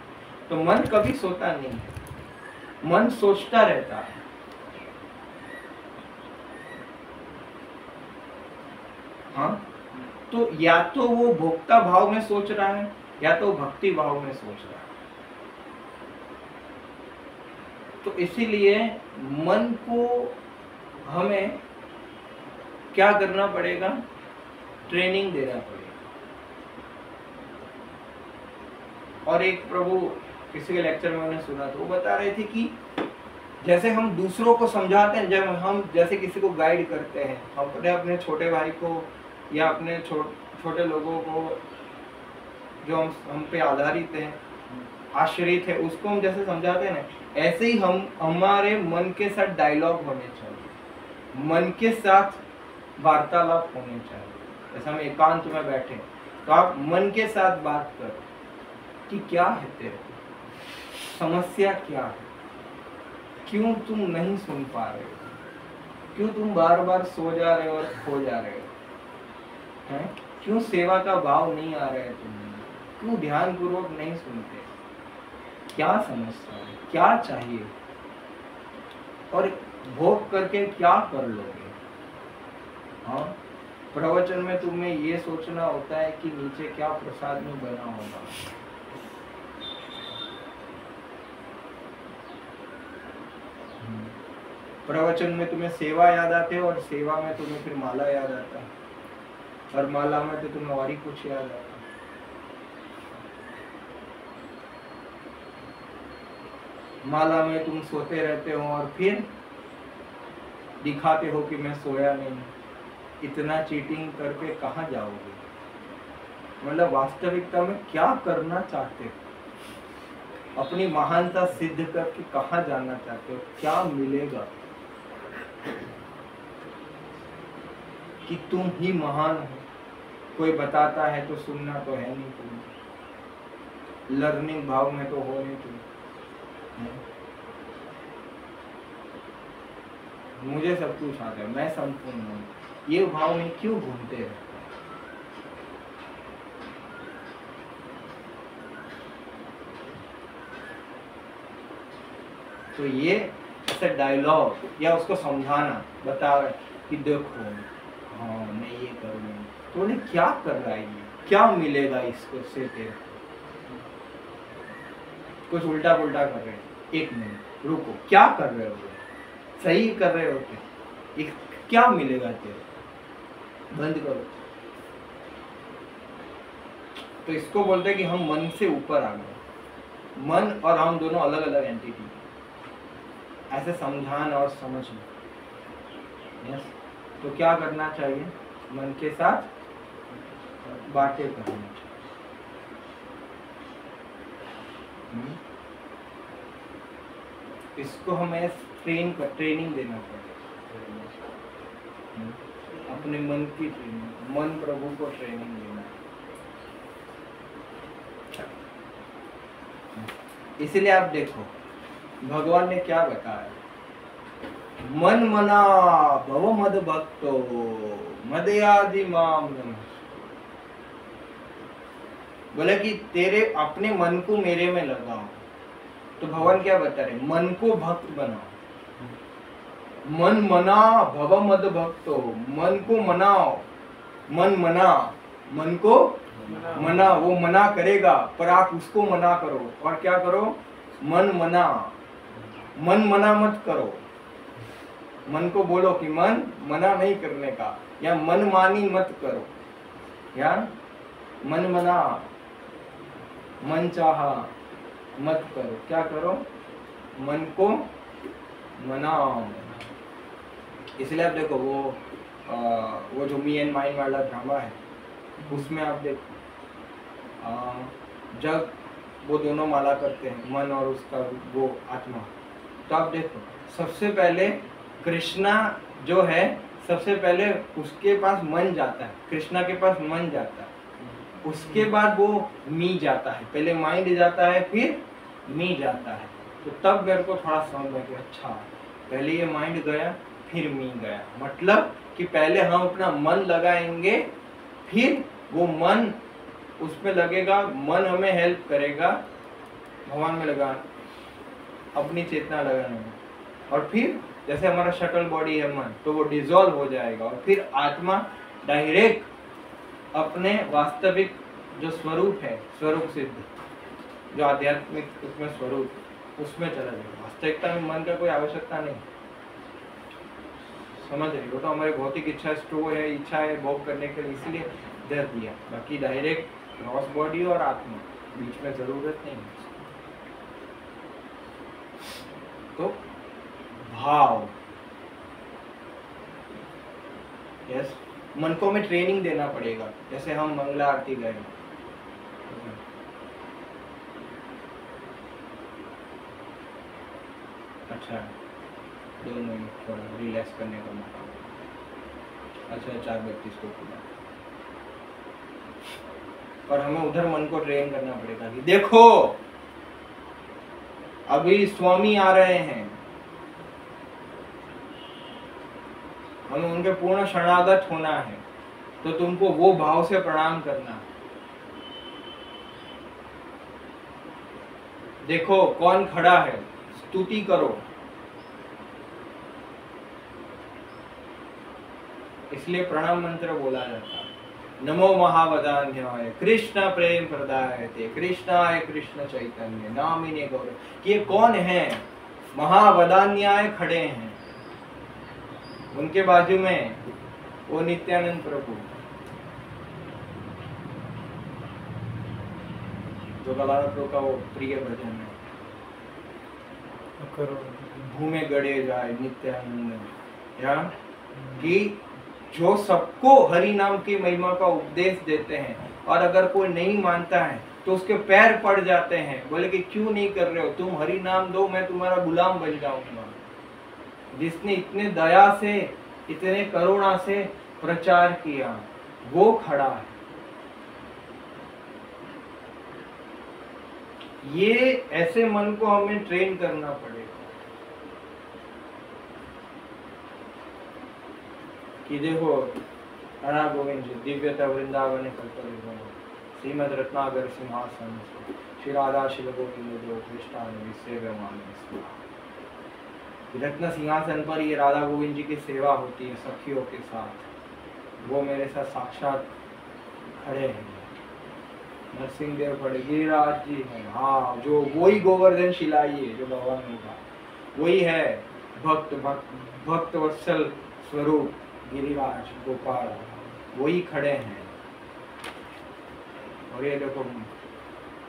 तो मन कभी सोता नहीं है, मन सोचता रहता है। हाँ, तो या तो वो भोक्ता भाव में सोच रहा है या तो भक्ति भाव में सोच रहा है। तो इसीलिए मन को हमें क्या करना पड़ेगा, ट्रेनिंग देना पड़ेगा। और एक प्रभु किसी के लेक्चर में मैंने सुना था, वो बता रहे थे कि जैसे हम दूसरों को समझाते हैं, जब हम जैसे किसी को गाइड करते हैं, हम अपने छोटे भाई को या अपने छोटे लोगों को जो हम पे आधारित है, आश्रित है, उसको हम जैसे समझाते हैं ना, ऐसे ही हम हमारे मन के साथ डायलॉग होने चाहिए, मन के साथ वार्तालाप होने चाहिए। जैसे हम एकांत में बैठे तो आप मन के साथ बात करो कि क्या है तेरे को, समस्या क्या है, क्यों तुम नहीं सुन पा रहे हो, क्यों तुम बार बार सो जा रहे हो और खो जा रहे हो, हैं? क्यों सेवा का भाव नहीं आ रहा है तुम्हें, क्यों ध्यान पूर्वक नहीं सुनते, क्या समस्या है, क्या चाहिए, और भोग करके क्या कर लोगे। हाँ, प्रवचन में तुम्हें ये सोचना होता है कि नीचे क्या प्रसाद में बना होगा। प्रवचन में तुम्हें सेवा याद आती है और सेवा में तुम्हें फिर माला याद आता है, और माला में तो तुम्हें और ही कुछ याद आता है। माला में तुम सोते रहते हो और फिर दिखाते हो कि मैं सोया नहीं। इतना चीटिंग करके कहाँ जाओगे, मतलब वास्तविकता में क्या करना चाहते हो, अपनी महानता सिद्ध करके कहाँ जाना चाहते हो, क्या मिलेगा कि तुम ही महान हो। कोई बताता है तो सुनना तो है नहीं तुम्हें, लर्निंग भाव में तो हो नहीं तुम। मुझे सब कुछ आता है, मैं संपूर्ण हूँ, ये भाव में क्यों घूमते हैं? तो ये ऐसा डायलॉग या उसको समझाना, बतावे कि देखो हाँ मैं ये करूँगा, तो उन्हें क्या कर रहा है, ये क्या मिलेगा इसको से तेरे, कुछ उल्टा पुल्टा कर रहे हैं, एक मिनट रुको, क्या कर रहे हो, सही कर रहे हो क्या, क्या मिलेगा तेरे, बंद करो। तो इसको बोलते हैं कि हम मन से ऊपर आ गए, मन और हम दोनों अलग अलग एंटिटी, ऐसे समझाना और समझना। यस, तो क्या करना चाहिए, मन के साथ बातें करनी चाहिए। इसको हमें ट्रेनिंग देना पड़ेगा, अपने मन की ट्रेनिंग, मन प्रभु को ट्रेनिंग देना। इसलिए आप देखो भगवान ने क्या बताया, मन मना भव मद भक्तो मदयादि माम नमः। बोले कि तेरे अपने मन को मेरे में लगाओ, तो भगवान क्या बता रहे, मन को भक्त बनाओ, मन मना भव मद भक्तो, मन को मनाओ, मन मना, मन को मना, वो मना करेगा पर आप उसको मना करो, और क्या करो, मन मना, मन मना मत करो, मन को बोलो कि मन मना नहीं करने का, या मन मानी मत करो, या मन मना, मन चाहा मत करो, क्या करो, मन को मनाओ। इसलिए आप देखो वो जो मी एंड माइंड वाला ड्रामा है, उसमें आप देखो जब वो दोनों माला करते हैं, मन और उसका वो आत्मा, तो आप देखो सबसे पहले कृष्णा जो है, सबसे पहले उसके पास मन जाता है, कृष्णा के पास मन जाता है, उसके बाद वो मी जाता है, पहले माइंड जाता है फिर मी जाता है। तो तब मेरे को थोड़ा समझ में कि अच्छा पहले ये माइंड गया फिर मी गया, मतलब कि पहले हम अपना मन लगाएंगे फिर वो मन उसमें लगेगा, मन हमें हेल्प करेगा भगवान में लगा, अपनी चेतना लगाने में, और फिर जैसे हमारा शटल बॉडी है मन, तो वो डिसॉल्व हो जाएगा, और फिर आत्मा डायरेक्ट अपने वास्तविक जो स्वरूप है, स्वरूप सिद्ध जो आध्यात्मिक उसमें स्वरूप, उसमें चला जाएगा। वास्तविकता में मन का कोई आवश्यकता नहीं, समझ रही हो, तो हमारी भौतिक इच्छा स्टोर है, इच्छा है भोग करने के लिए, इसलिए दे दिया, बाकी डायरेक्ट क्रॉस बॉडी और आत्मा बीच में जरूरत नहीं है। तो भाव, यस, मन को हमें ट्रेनिंग देना पड़ेगा, जैसे हम मंगला आरती गए, अच्छा 2 मिनट थोड़ा रिलैक्स करने का मौका, अच्छा 4:32 को खुला, और हमें उधर मन को ट्रेन करना पड़ेगा कि देखो अभी स्वामी आ रहे हैं, हमें उनके पूर्ण शरणागत होना है, तो तुमको वो भाव से प्रणाम करना है। देखो कौन खड़ा है, स्तुति करो, इसलिए प्रणाम मंत्र बोला जाता है, नमो महावदान्याय कृष्ण प्रेम प्रदायते कृष्णाय कृष्ण चैतन्य नामिने गौर। ये कौन है, महावदान्याय खड़े हैं, उनके बाजू में वो नित्यानंद प्रभु जो गलाना प्रभु का वो प्रिय भजन है, भूमे गड़े जाए नित्यानंद, या कि जो सबको हरि नाम की महिमा का उपदेश देते हैं, और अगर कोई नहीं मानता है तो उसके पैर पड़ जाते हैं, बोले कि क्यों नहीं कर रहे हो, तुम हरि नाम दो, मैं तुम्हारा गुलाम बन जाऊंगा। जिसने इतने दया से, इतने करुणा से प्रचार किया, वो खड़ा है, ये ऐसे मन को हमें ट्रेन करना पड़ेगा कि देखो राधा गोविंद जी दिव्यता वृंदावन कल्पना श्रीमद रत्नागर सिंहासन श्री राधा शिव गोविंद देव कृष्णान सेव्यमान रत्न सिंहासन पर ये राधा गोविंद जी की सेवा होती है सखियों के साथ। वो मेरे साथ साक्षात खड़े हैं। नरसिंह देव पड़े गिरिराज जी हैं, हाँ जो वही गोवर्धन शिलाई है जो भगवान ने कहा वही है। भक्त वत्सल स्वरूप गिरिराज गोपाल वही खड़े हैं। और ये देखो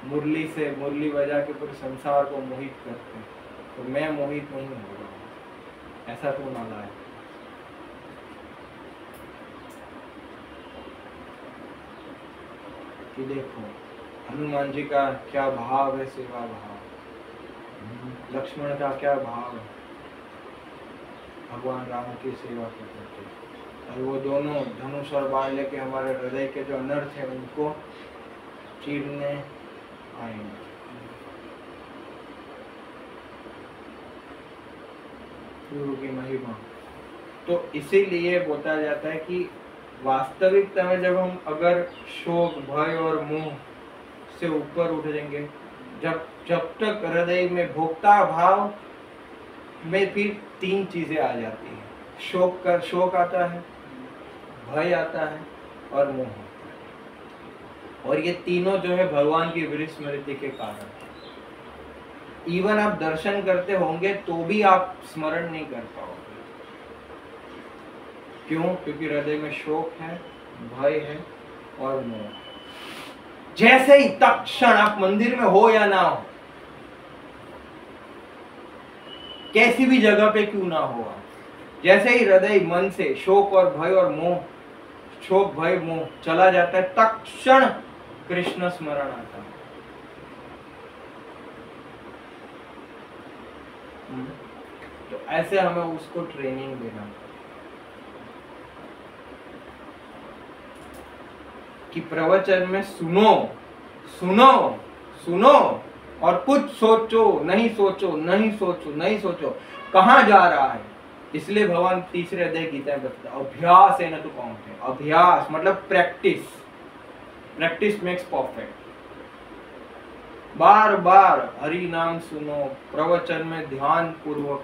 मुरली से मुरली बजा के पूरे संसार को मोहित करते हैं। तो मैं मोहित नहीं होगा, ऐसा तो माना है। कि देखो हनुमान जी का क्या भाव है, सेवा भाव। लक्ष्मण का क्या भाव है, भगवान राम की सेवा करते। और वो दोनों धनुष और बाण लेके हमारे हृदय के जो अनर्थ है उनको चीरने आएंगे। गुरु की महिमा। तो इसीलिए बोला जाता है कि वास्तविकता में जब हम अगर शोक भय और मोह से ऊपर उठ जाएंगे, जब तक हृदय में भोक्ता भाव में फिर तीन चीजें आ जाती हैं। शोक आता है, भय आता है और मोह आता है। और ये तीनों जो है भगवान की विस्मृति के कारण है। इवन आप दर्शन करते होंगे तो भी आप स्मरण नहीं कर पाओगे। क्यों? क्योंकि हृदय में शोक है, भय है और मोह। जैसे ही तत्क्षण आप मंदिर में हो या ना हो, कैसी भी जगह पे क्यों ना हो, जैसे ही हृदय मन से शोक और भय और मोह, शोक भय मोह चला जाता है, तत्क्षण कृष्ण स्मरण आता है। तो ऐसे हमें उसको ट्रेनिंग देना कि प्रवचन में सुनो सुनो सुनो और कुछ सोचो नहीं, सोचो नहीं, सोचो नहीं, सोचो कहाँ जा रहा है। इसलिए भगवान तीसरे अध्याय गीता में बताता है अभ्यास है न तो कौन है। अभ्यास मतलब प्रैक्टिस, प्रैक्टिस मेक्स परफेक्ट। बार बार हरि नाम सुनो, प्रवचन में ध्यान पूर्वक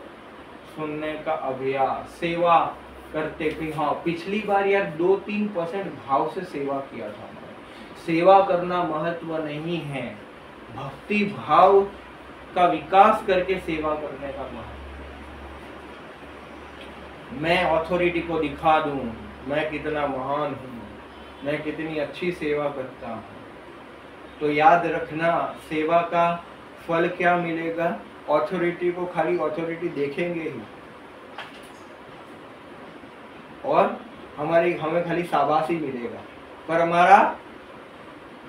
सुनने का अभ्यास, सेवा करते कि हाँ पिछली बार यार 2-3% भाव से सेवा किया था। सेवा करना महत्व नहीं है, भक्ति भाव का विकास करके सेवा करने का महत्व। मैं अथॉरिटी को दिखा दूं मैं कितना महान हूँ, मैं कितनी अच्छी सेवा करता हूँ, तो याद रखना सेवा का फल क्या मिलेगा। अथॉरिटी को खाली अथॉरिटी देखेंगे ही और हमें खाली शाबाशी मिलेगा, पर हमारा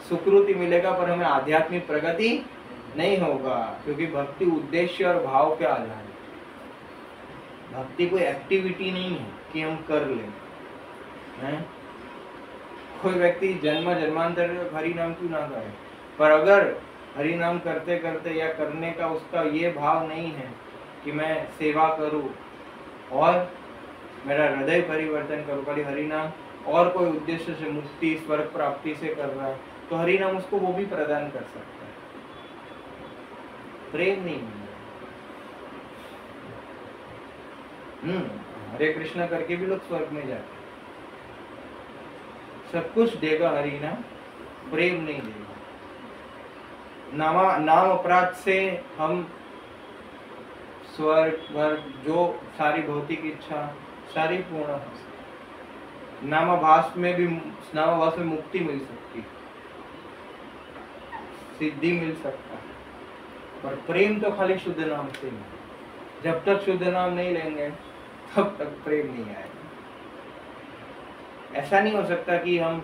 सुकृति मिलेगा, पर हमें आध्यात्मिक प्रगति नहीं होगा। क्योंकि भक्ति उद्देश्य और भाव पे आधारित है। भक्ति कोई एक्टिविटी नहीं है कि हम कर लें हैं? कोई व्यक्ति जन्म जन्मांतर हरि नाम क्यों ना करे, पर अगर हरि नाम करते करते या करने का उसका ये भाव नहीं है कि मैं सेवा करूं और मेरा हृदय परिवर्तन करूं, खाली हरि नाम और कोई उद्देश्य से मुक्ति स्वर्ग प्राप्ति से कर रहा है, तो हरि नाम उसको वो भी प्रदान कर सकता है। प्रेम नहीं है। हरे कृष्णा करके भी लोग स्वर्ग में जाते, सब कुछ देगा हरि नाम, प्रेम नहीं देगा। नाम अपराध से हम स्वर्ग वर्ग जो सारी भौतिक इच्छा सारी पूर्ण हो सकती। नामाभास में मुक्ति मिल सकती, सिद्धि मिल सकता है, पर प्रेम तो खाली शुद्ध नाम से नहीं। जब तक शुद्ध नाम नहीं लेंगे तब तक प्रेम नहीं आएगा। ऐसा नहीं हो सकता कि हम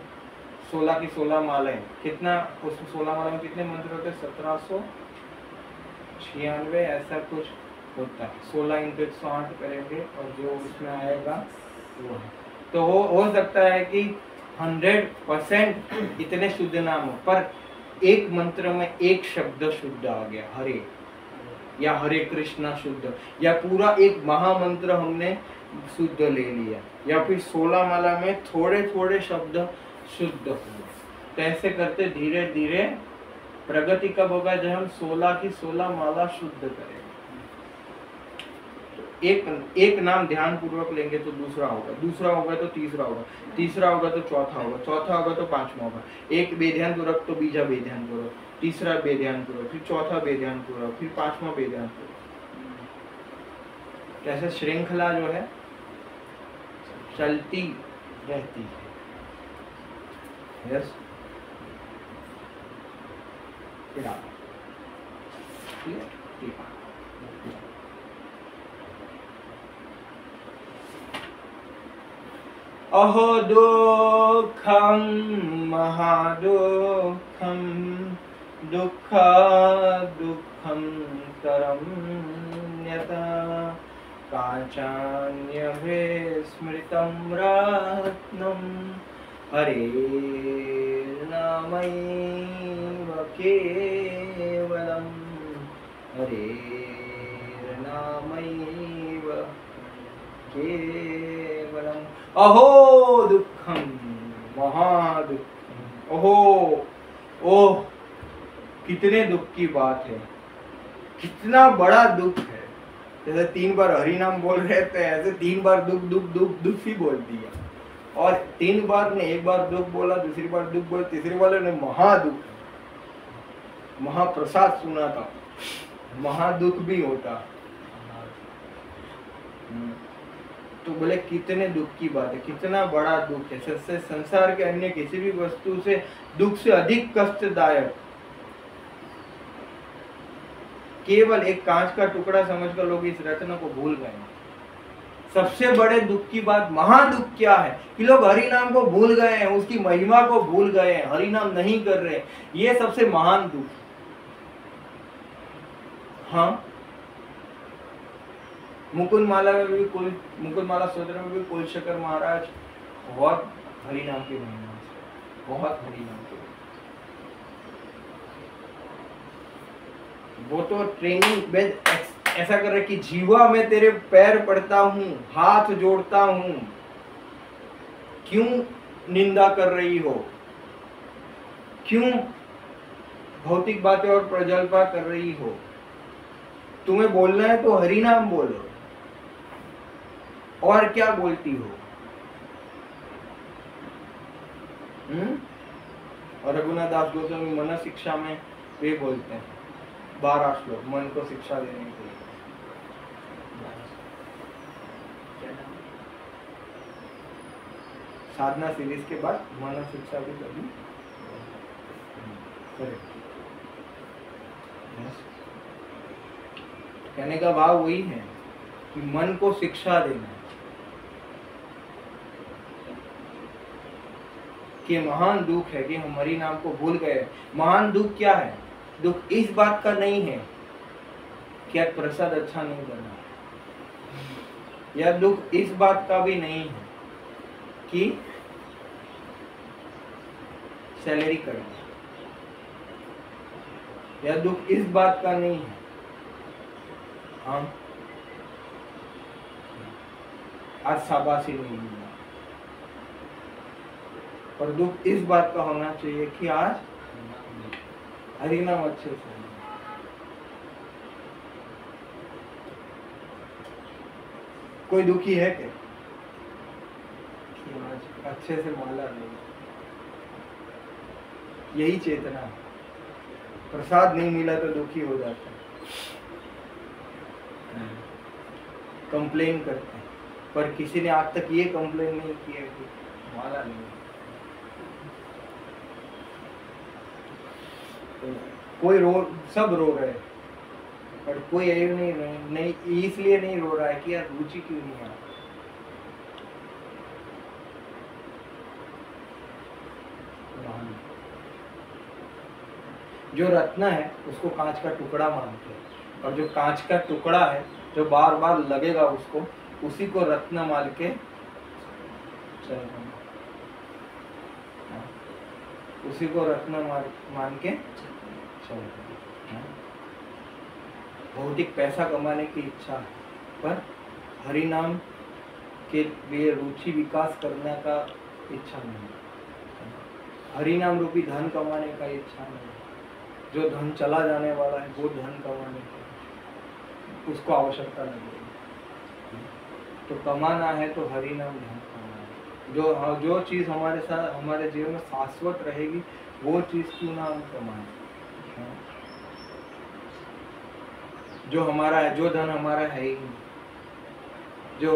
16 की 16 मालाएं, कितना उसमें 16 माला में कितने मंत्र होते हैं? 1796 ऐसा कुछ होता है। 16 × 108 करेंगे और जो उसमें आएगा वो है। तो हो सकता है कि 100% इतने शुद्ध नाम हो, पर एक मंत्र में एक शब्द शुद्ध आ गया, हरे या हरे कृष्णा शुद्ध, या पूरा एक महामंत्र हमने शुद्ध ले लिया, या फिर 16 माला में थोड़े थोड़े शब्द शुद्ध हुए। तो ऐसे करते धीरे धीरे प्रगति कब होगा? जब हम 16 की 16 माला शुद्ध करेंगे। एक नाम ध्यान पूर्वक लेंगे तो दूसरा होगा, दूसरा होगा तो तीसरा होगा, तीसरा होगा तो चौथा होगा, चौथा होगा तो पांचवा होगा। एक बेध्यान पूर्वक तो बीजा बेध्यान पूर्वक, तीसरा बेध्यान पूर्वक, फिर चौथा बेध्यान पूर्वक, फिर पांचवा बेध्यान पूर्वक। कैसे श्रृंखला जो है चलती रहती है। यस, ठीक है। अहो दुःखं महादुःखं दुःखं करं यथा काचान्यभिस्मृतं रत्नं हरेर्नामैव केवलं हरेर्नामैव केवलम्। अहो दुःखम महादुःखम, ओहो ओह कितने दुख की बात है, कितना बड़ा दुख है। जैसे 3 बार हरि नाम बोल रहे थे, ऐसे 3 बार दुख दुख दुख दुख ही बोल दिया। और 3 बार ने, एक बार दुख बोला, दूसरी बार दुख बोला, तीसरी बार ने महादुख, महाप्रसाद सुना था, महादुख भी होता। तो बोले कितने दुख की बात है, कितना बड़ा दुख है। सबसे संसार के अन्य किसी भी वस्तु से दुख से अधिक कष्टदायक केवल एक कांच का टुकड़ा समझकर लोग इस रत्न को भूल गए। सबसे बड़े दुख की बात, महादुख क्या है कि लोग हरि नाम को भूल गए हैं, उसकी महिमा को भूल गए हैं, हरि नाम नहीं कर रहे। ये सबसे महान दुख। हाँ, मुकुंद माला स्तोत्र में भी कुलशेखर महाराज बहुत हरि नाम की महिमा से, बहुत हरि नाम की। वो तो ट्रेनिंग बेद ऐसा कर रहे कि जीवा मैं तेरे पैर पड़ता हूँ, हाथ जोड़ता हूँ, क्यों निंदा कर रही हो, क्यों भौतिक बातें और प्रजल्पा कर रही हो। तुम्हें बोलना है तो हरि नाम बोलो, और क्या बोलती हो। और रघुनाथ दास गोस्वामी मन शिक्षा में वे बोलते हैं 12 श्लोक मन को शिक्षा देने के लिए। साधना सीरीज के बाद मन शिक्षा भी करनी। कहने का भाव वही है कि मन को शिक्षा देना कि महान दुख है कि हम हरि नाम को भूल गए। महान दुख क्या है? दुख इस बात का नहीं है कि आज प्रसाद अच्छा नहीं करना, या दुख इस बात का भी नहीं है कि सैलरी करना, या दुख इस बात का नहीं है हम आज शाबाशी नहीं मिला। और दुख इस बात का होना चाहिए कि आज हरि नाम अच्छे से। कोई दुखी है क्या कि आज अच्छे से माला नहीं? यही चेतना है। प्रसाद नहीं मिला तो दुखी हो जाता है, कंप्लेन करते हैं, पर किसी ने आज तक ये कंप्लेन नहीं किया कि माला नहीं। कोई सब रो रहे हैं, पर कोई ये नहीं इसलिए नहीं रो रहा है कि यार रुचि क्यों नहीं आ। जो रत्न है उसको कांच का टुकड़ा मानते हैं, और जो कांच का टुकड़ा है जो बार बार लगेगा उसको, उसी को रत्न मान के चलना। उसी को रत्न मान के चल। भौतिक पैसा कमाने की इच्छा है, पर हरि नाम के लिए रुचि विकास करने का इच्छा नहीं, हरि नाम रूपी धन कमाने का इच्छा नहीं। जो धन चला जाने वाला है वो धन कमाने का उसको आवश्यकता नहीं है। तो कमाना है तो हरि नाम धन कमाना है। जो चीज हमारे साथ हमारे जीवन में शाश्वत रहेगी वो चीज क्यों ना हम कमाएं। जो हमारा है, जो धन हमारा है ही, जो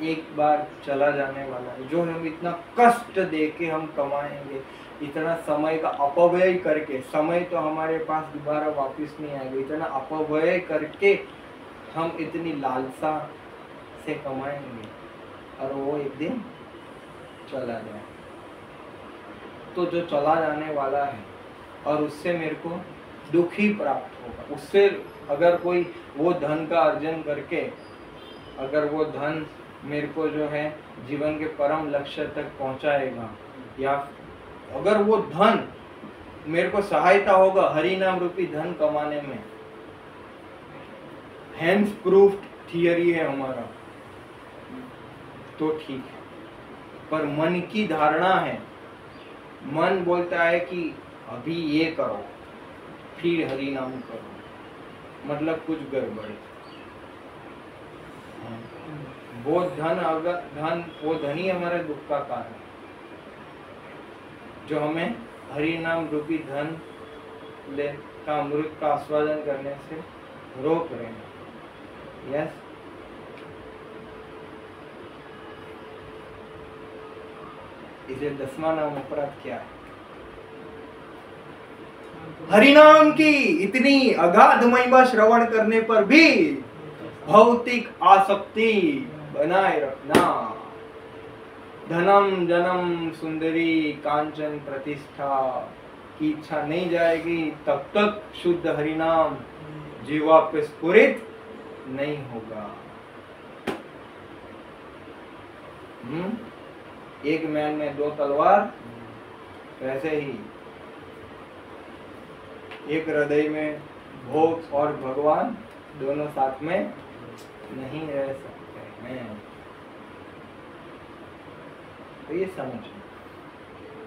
एक बार चला जाने वाला है, जो हम इतना कष्ट दे के हम कमाएंगे, इतना समय का अपव्यय करके, समय तो हमारे पास दोबारा वापस नहीं आएगा, इतना अपव्यय करके हम इतनी लालसा से कमाएंगे और वो एक दिन चला जाए। तो जो चला जाने वाला है और उससे मेरे को दुख ही प्राप्त होगा। उससे अगर कोई वो धन का अर्जन करके अगर वो धन मेरे को जो है जीवन के परम लक्ष्य तक पहुंचाएगा, या अगर वो धन मेरे को सहायता होगा हरि नाम रूपी धन कमाने में, हैंड्स प्रूफ थियरी है हमारा, तो ठीक है। पर मन की धारणा है, मन बोलता है कि अभी ये करो फिर हरि नाम करो, मतलब कुछ गड़बड़। वो धन अगर वो धन ही हमारे दुख का कारण, जो हमें हरि नाम रूपी धन का अमृत का आस्वादन करने से रोक रहे हैं। यस, इसे 10वां नाम अपराध क्या है? हरिनाम की इतनी अगाध महिमा श्रवण करने पर भी भौतिक आसक्ति बनाए रखना। धनम जन्म सुंदरी कांचन प्रतिष्ठा की इच्छा नहीं जाएगी तब तक शुद्ध हरिनाम जीवा पे स्फुरित नहीं होगा। एक मैन में दो तलवार, वैसे ही एक हृदय में भोग और भगवान दोनों साथ में नहीं रह सकते हैं। तो ये समझ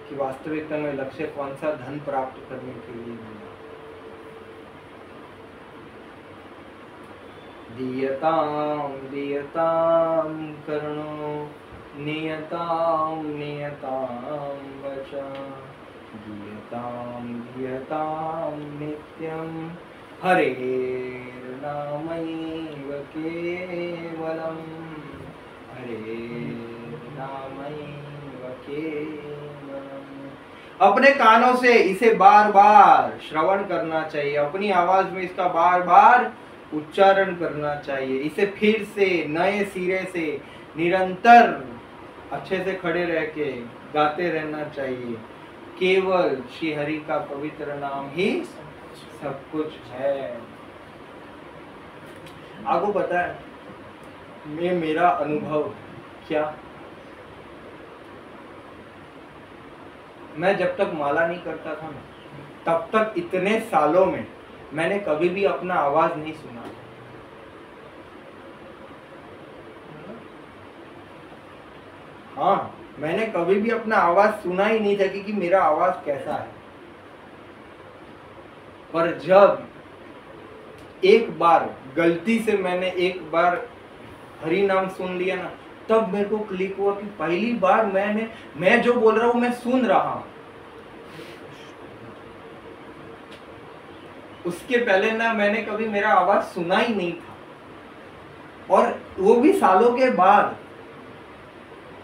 कि वास्तविकता में लक्ष्य कौन सा, धन प्राप्त करने के लिए मिला। दीयताम दीयताम कर्णो नियताम नियताम वचा दीयताम दीयताम नित्यम हरेर्नामैव केवलम हरेर्नामैव केवलम। अपने कानों से इसे बार बार श्रवण करना चाहिए, अपनी आवाज में इसका बार बार उच्चारण करना चाहिए, इसे फिर से नए सिरे से निरंतर अच्छे से खड़े रह के गाते रहना चाहिए। केवल श्री हरि का पवित्र नाम ही सब कुछ है। आपको पता है ये मेरा अनुभव क्या, मैं जब तक माला नहीं करता था ना, तब तक इतने सालों में मैंने कभी भी अपना आवाज नहीं सुना। हाँ, मैंने कभी भी अपना आवाज सुना ही नहीं था कि मेरा आवाज कैसा है। पर जब एक बार गलती से मैंने एक बार हरि नाम सुन लिया ना, तब मेरे को क्लिक हुआ कि पहली बार मैं जो बोल रहा हूं मैं सुन रहा हूं। उसके पहले ना मैंने कभी मेरा आवाज सुना ही नहीं था, और वो भी सालों के बाद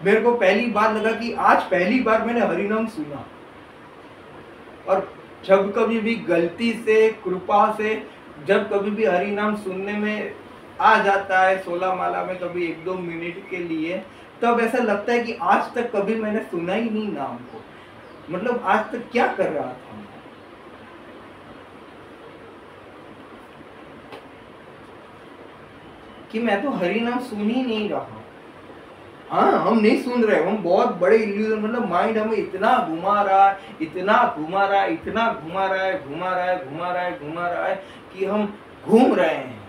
मेरे को पहली बार लगा कि आज पहली बार मैंने हरि नाम सुना। और जब कभी भी गलती से, कृपा से, जब कभी भी हरि नाम सुनने में आ जाता है 16 माला में कभी 1-2 मिनट के लिए, तब ऐसा लगता है कि आज तक कभी मैंने सुना ही नहीं नाम को। मतलब आज तक क्या कर रहा था, कि मैं तो हरि नाम सुन ही नहीं रहा। हाँ, हम नहीं सुन रहे, हम बहुत बड़े इल्यूजन, मतलब माइंड हमें इतना घुमा रहा है, इतना घुमा रहा है, इतना घुमा रहा है, घुमा रहा है, घुमा रहा है, घुमा रहा है कि हम घूम रहे हैं।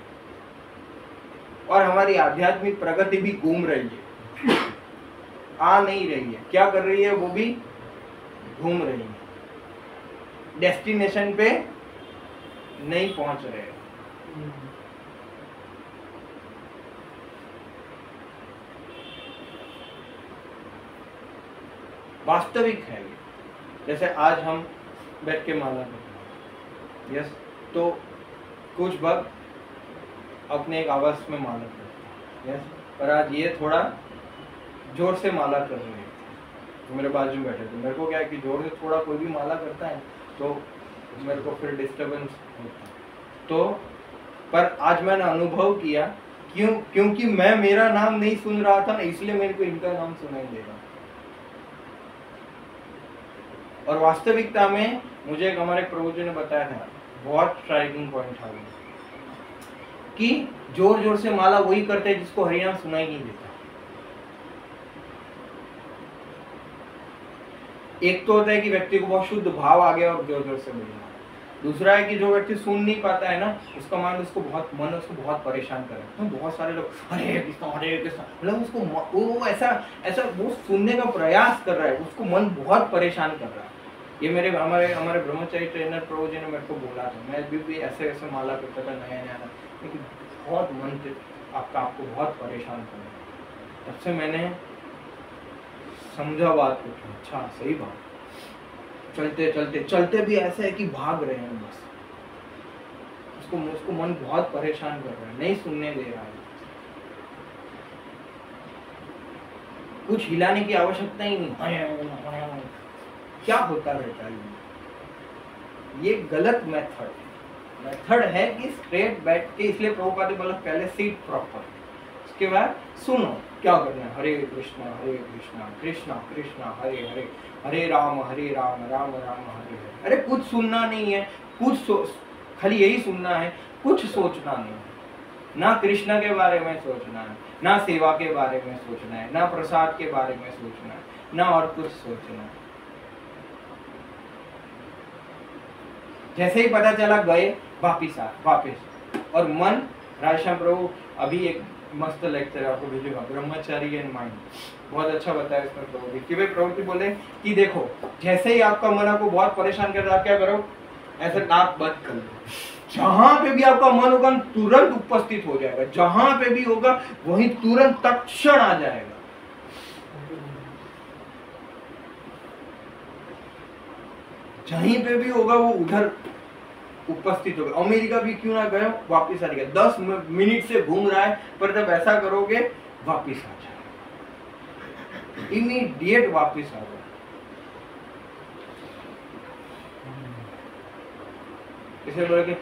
और हमारी आध्यात्मिक प्रगति भी घूम रही है, आ नहीं रही है। क्या कर रही है? वो भी घूम रही है, डेस्टिनेशन पे नहीं पहुंच रहे। वास्तविक है ये। जैसे आज हम बैठ के माला करते हैं, यस, तो कुछ वक्त अपने एक आवाज में माला करते हैं, यस, पर आज ये थोड़ा जोर से माला कर रहे हैं, तो मेरे बाजू में बैठे थे। मेरे को क्या है कि जोर से थोड़ा कोई भी माला करता है तो मेरे को फिर डिस्टर्बेंस होता है। तो पर आज मैंने अनुभव किया, क्योंकि मैं मेरा नाम नहीं सुन रहा था ना, इसलिए मेरे को इनका नाम सुनाई दे रहा। और वास्तविकता में मुझे एक हमारे प्रभु जी ने बताया था, बहुत स्ट्राइकिंग पॉइंट था कि जोर जोर से माला वही करते हैं जिसको हरिनाम सुनाई नहीं देता। एक तो होता है कि व्यक्ति को बहुत शुद्ध भाव आ गया और जोर जोर से बोलना। दूसरा है कि जो व्यक्ति सुन नहीं पाता है ना, उसका मन उसको बहुत परेशान कर रहा है। बहुत सारे लोग हरे कृष्णा, मतलब उसको वो ऐसा वो सुनने का प्रयास कर रहा है, उसको मन बहुत परेशान कर रहा है। ये हमारे ब्रह्मचारी ट्रेनर प्रभु जी ने मेरे को बोला था। मैं भी ऐसे माला करता था नया, लेकिन बहुत मन आपको बहुत परेशान कर रहा है। तब से मैंने समझा बात को, अच्छा सही बात। चलते भी ऐसा है कि भाग रहे हैं बस, उसको मन बहुत परेशान कर रहा है, नहीं सुनने दे रहा है। कुछ हिलाने की आवश्यकता ही नहीं। क्या होता रहता है ये गलत मेथड है कि स्ट्रेट बैठ के, इसलिए प्रभुपाद ने बोला पहले सीट प्रॉपर, उसके बाद सुनो क्या करना है। हरे कृष्णा कृष्णा कृष्णा हरे हरे, हरे राम राम राम हरे हरे। अरे कुछ सुनना नहीं है, खाली यही सुनना है, कुछ सोचना नहीं है। ना कृष्णा के बारे में सोचना है, ना सेवा के बारे में सोचना है, ना प्रसाद के बारे में सोचना है, ना और कुछ सोचना है। जैसे ही पता चला गए वापिस। और मन, राजश्याम प्रभु अभी एक मस्त लेक्चर आपको भेजूंगा, ब्रह्मचारी एंड माइंड, बहुत अच्छा बताया इसमें प्रभु जी कि भाई प्रभु जी बोले कि देखो जैसे ही आपका मन आपको बहुत परेशान कर रहा है, क्या करो, ऐसे नाक बंद कर लो। जहां पे भी आपका मन होगा तुरंत उपस्थित हो जाएगा, जहां पे भी होगा वहीं तुरंत तत्क्षण आ जाएगा। जहीं पे भी होगा वो उधर उपस्थित होगा। अमेरिका भी क्यों ना गए, वापिस आ जाएगा। 10 मिनट से घूम रहा है, पर जब ऐसा करोगे वापिस आ जाएगा, इमीडिएट वापिस आ जाएगा। इसे बोले कि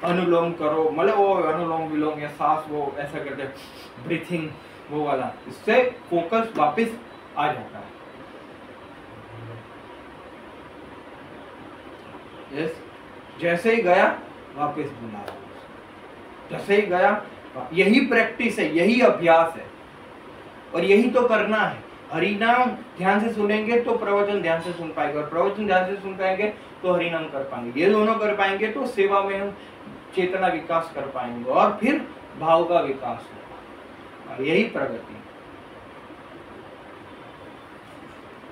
अनुलोम करो, मतलब वो अनुलोम विलोम या सांस वो ऐसा करते हैं, ब्रीथिंग वो वाला, इससे फोकस वापिस आ जाता है। यस, जैसे ही गया वापस बुला, जैसे ही गया, यही प्रैक्टिस है, यही अभ्यास है, और यही तो करना है। हरिनाम ध्यान से सुनेंगे तो प्रवचन ध्यान से सुन पाएंगे, और प्रवचन ध्यान से सुन पाएंगे तो हरिनाम कर पाएंगे। ये दोनों कर पाएंगे तो सेवा में हम चेतना विकास कर पाएंगे, और फिर भाव का विकास होगा, और यही प्रगति।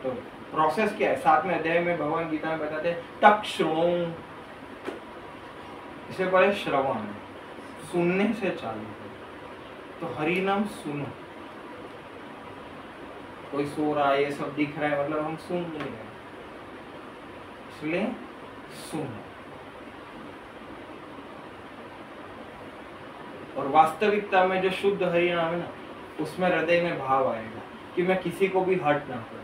तो प्रोसेस क्या है? 7वें अध्याय में भगवान गीता में बताते हैं तक श्रोण, इसे पहले श्रवण, सुनने से चालू करो। तो हरि नाम सुनो। कोई सो रहा है, ये सब दिख रहा है, मतलब हम सुन नहीं रहे, इसलिए सुनो। और वास्तविकता में जो शुद्ध हरि नाम है ना, उसमें हृदय में भाव आएगा कि मैं किसी को भी हर्ट ना करूं,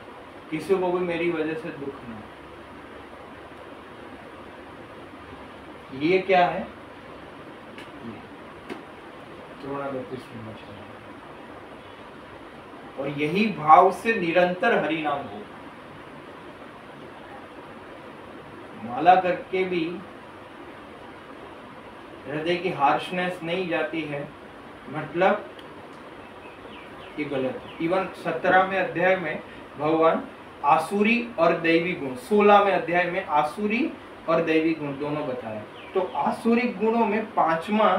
किसी को भी मेरी वजह से दुख ना हो। ये क्या है? और यही भाव से निरंतर हरि नाम हो। माला करके भी हृदय की हार्शनेस नहीं जाती है, मतलब ये गलत है। इवन 17वें अध्याय में भगवान आसुरी और दैवी गुण, 16वें अध्याय में आसुरी और दैवी गुण दोनों बताए। तो आसुरिक गुणों में 5वां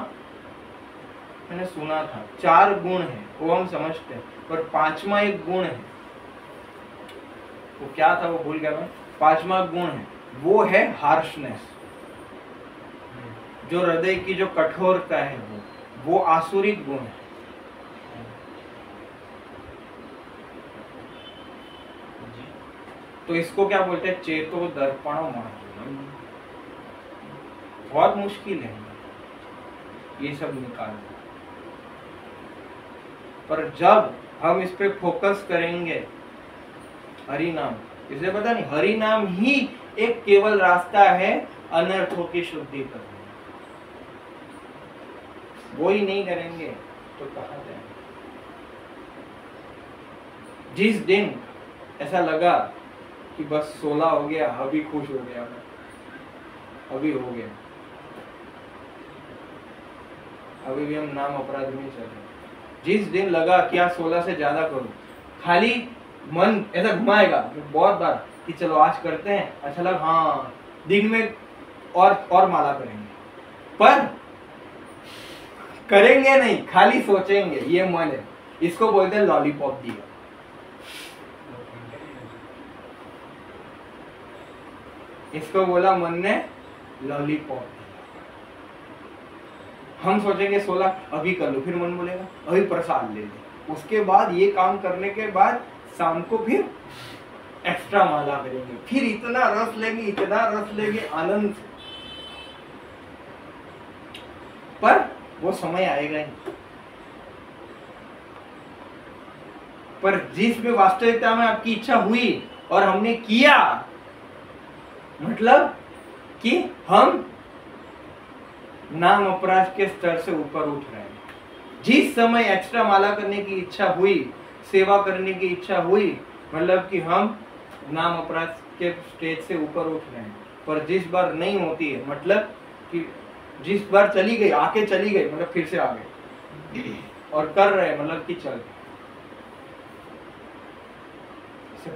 मैंने सुना था, 4 गुण है वो हम समझते हैं, पर 5वां एक गुण है, वो क्या था वो भूल गया मैं। 5वां गुण है वो है हार्शनेस, जो हृदय की जो कठोरता है वो आसुरिक गुण है। तो इसको क्या बोलते हैं, चेतो दर्पण मार्ग। बहुत मुश्किल है ये सब निकालना, पर जब हम इस पे फोकस करेंगे, हरि नाम, इसलिए पता नहीं हरि नाम ही एक केवल रास्ता है अनर्थों की शुद्धि करने। वो ही नहीं करेंगे तो कहाँ जाएंगे। जिस दिन ऐसा लगा कि बस 16 हो गया, अभी खुश हो गया मैं, अभी हो गया, अभी भी हम नाम अपराध में चल रहे। जिस दिन लगा कि आज 16 से ज्यादा करूं, खाली मन ऐसा घुमाएगा बहुत बार कि चलो आज करते हैं, अच्छा लगा, हाँ दिन में और माला करेंगे, पर करेंगे नहीं, खाली सोचेंगे, ये मन है। इसको बोलते हैं लॉलीपॉप दिया। इसको बोला मन ने लॉलीपॉप। हम सोचेंगे 16 अभी कर लो, फिर मन बोलेगा अभी प्रसाद ले ले, उसके बाद ये काम करने के बाद शाम को फिर एक्स्ट्रा माला करेंगे, फिर इतना रस लेंगे, इतना रस लेंगे आनंद से, पर वो समय आएगा ही। पर जिस भी वास्तविकता में आपकी इच्छा हुई और हमने किया, मतलब कि हम नाम अपराध के स्तर से ऊपर उठ रहे हैं। जिस समय एक्स्ट्रा माला करने की इच्छा हुई, सेवा करने की इच्छा हुई, मतलब कि हम नाम अपराध के स्टेज से ऊपर उठ रहे हैं। पर जिस बार नहीं होती है, मतलब कि जिस बार चली गई, आके चली गई, मतलब फिर से आ गए और कर रहे हैं, मतलब कि चल गए।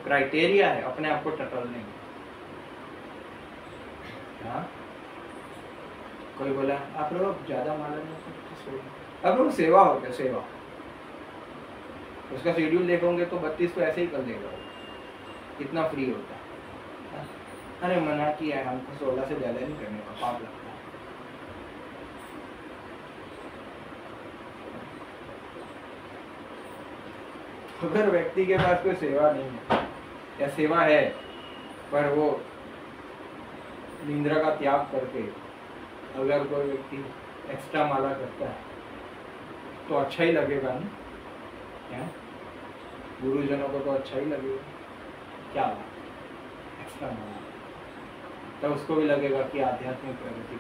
क्राइटेरिया है अपने आप को टटोलने का। हाँ? कोई बोला आप लोग ज्यादा माला नहीं करते, आप लोग सेवा होते, सेवा उसका शेड्यूल देखोगे तो 32 को ऐसे ही कर देगा, कितना फ्री होता है। अरे मना किया है हमको 16 से ज्यादा नहीं करने का, पाप लगता है। अगर व्यक्ति के पास कोई सेवा नहीं है या सेवा है पर वो निंद्रा का त्याग करके अगर कोई व्यक्ति एक्स्ट्रा माला करता है तो अच्छा ही लगेगा ना, गुरुजनों को तो अच्छा ही लगेगा, क्या एक्स्ट्रा माला, तो उसको भी लगेगा कि आध्यात्मिक प्रगति,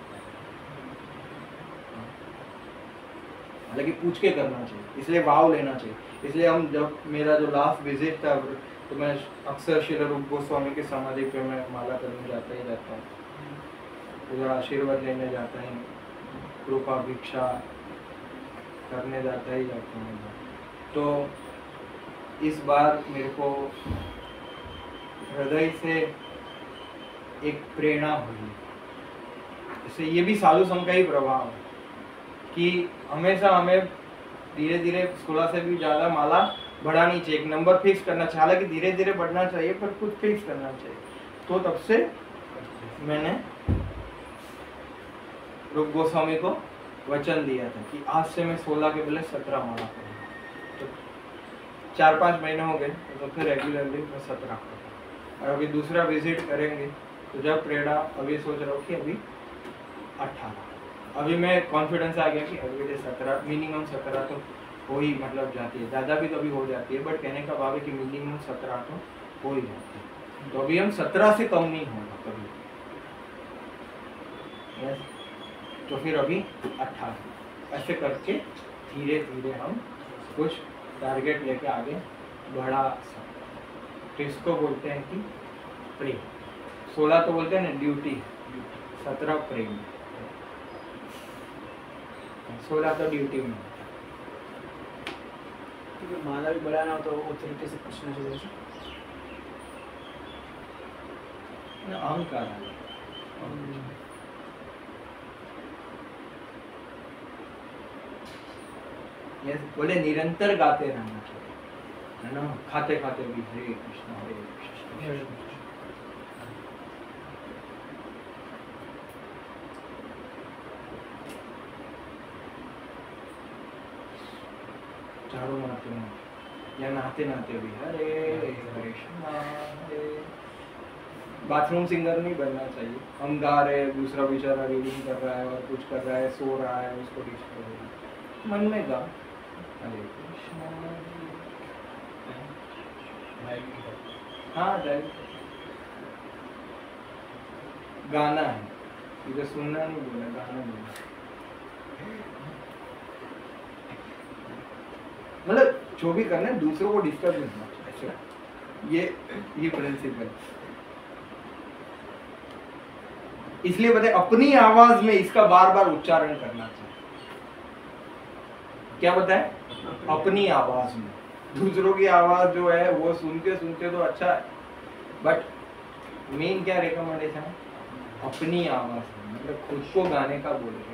हालांकि पूछ के करना चाहिए, इसलिए भाव लेना चाहिए। इसलिए हम जब मेरा जो लास्ट विजिट था तो मैं अक्सर श्री रूप गोस्वामी के समाधि पे मैं माला करने जाता ही रहता हूँ, उधर आशीर्वाद लेने जाता ही, कृपा भिक्षा करने जाता ही जाता हूँ। तो इस बार मेरे को हृदय से एक प्रेरणा हुई, इससे ये भी साधु संघ का ही प्रभाव है कि हमेशा हमें धीरे धीरे 16 से भी ज़्यादा माला बढ़ानी चाहिए, एक नंबर फिक्स करना चाहिए, हालांकि धीरे धीरे बढ़ना चाहिए पर कुछ फिक्स करना चाहिए। तो तब से मैंने रूप गोस्वामी को वचन दिया था कि आज से मैं 16 के बदले 17 माला करूँगा। तो 4-5 महीने हो गए तो फिर रेगुलरली मैं 17 करूँगा। और अभी दूसरा विजिट करेंगे तो जब प्रेरणा, अभी सोच रहा हूँ कि अभी 18, अभी मैं कॉन्फिडेंस आ गया कि अभी 17, मिनिमम 17 तो हो ही मतलब जाती है, ज़्यादा भी कभी हो जाती है, बट कहने का भाव है कि मिनिमम 17 तो हो ही जाती है। तो अभी हम 17 से कम नहीं होगा कभी, तो फिर अभी 18, ऐसे करके धीरे धीरे हम कुछ टारगेट लेके आगे बढ़ा सकते। तो इसको बोलते हैं कि प्रेम। 16 तो बोलते हैं ना ड्यूटी, 17 प्रेम, 16 तो ड्यूटी में। क्योंकि माला भी बढ़ाना हो तो वो तरीके से पूछना चाहिए। अहंकार है। ये बोले निरंतर गाते रहना चाहिए, है ना, खाते खाते भी हरे कृष्णा हरे कृष्णा। झाड़ू मारते हैं या नहाते नहाते भी हरे कृष्णा हरे। बाथरूम सिंगर नहीं बनना चाहिए। हम गा रहे हैं, दूसरा बेचारा रीडिंग कर रहा है और कुछ कर रहा है, सो रहा है, उसको डिस्टर्ब, मन में गा हरे कृष्णा। हाँ गाना है, इधर सुनना नहीं बोला, गाना बोला। मतलब जो भी करना है दूसरों को डिस्टर्ब नहीं करना चाहिए, ये प्रिंसिपल। इसलिए बताए अपनी आवाज में इसका बार बार उच्चारण करना चाहिए। क्या बताए? अपनी आवाज में। दूसरों की आवाज जो है वो सुनते सुनते तो अच्छा है, बट मेन क्या रिकमेंडेशन है? अपनी आवाज में, मतलब खुद को गाने का बोल रहे।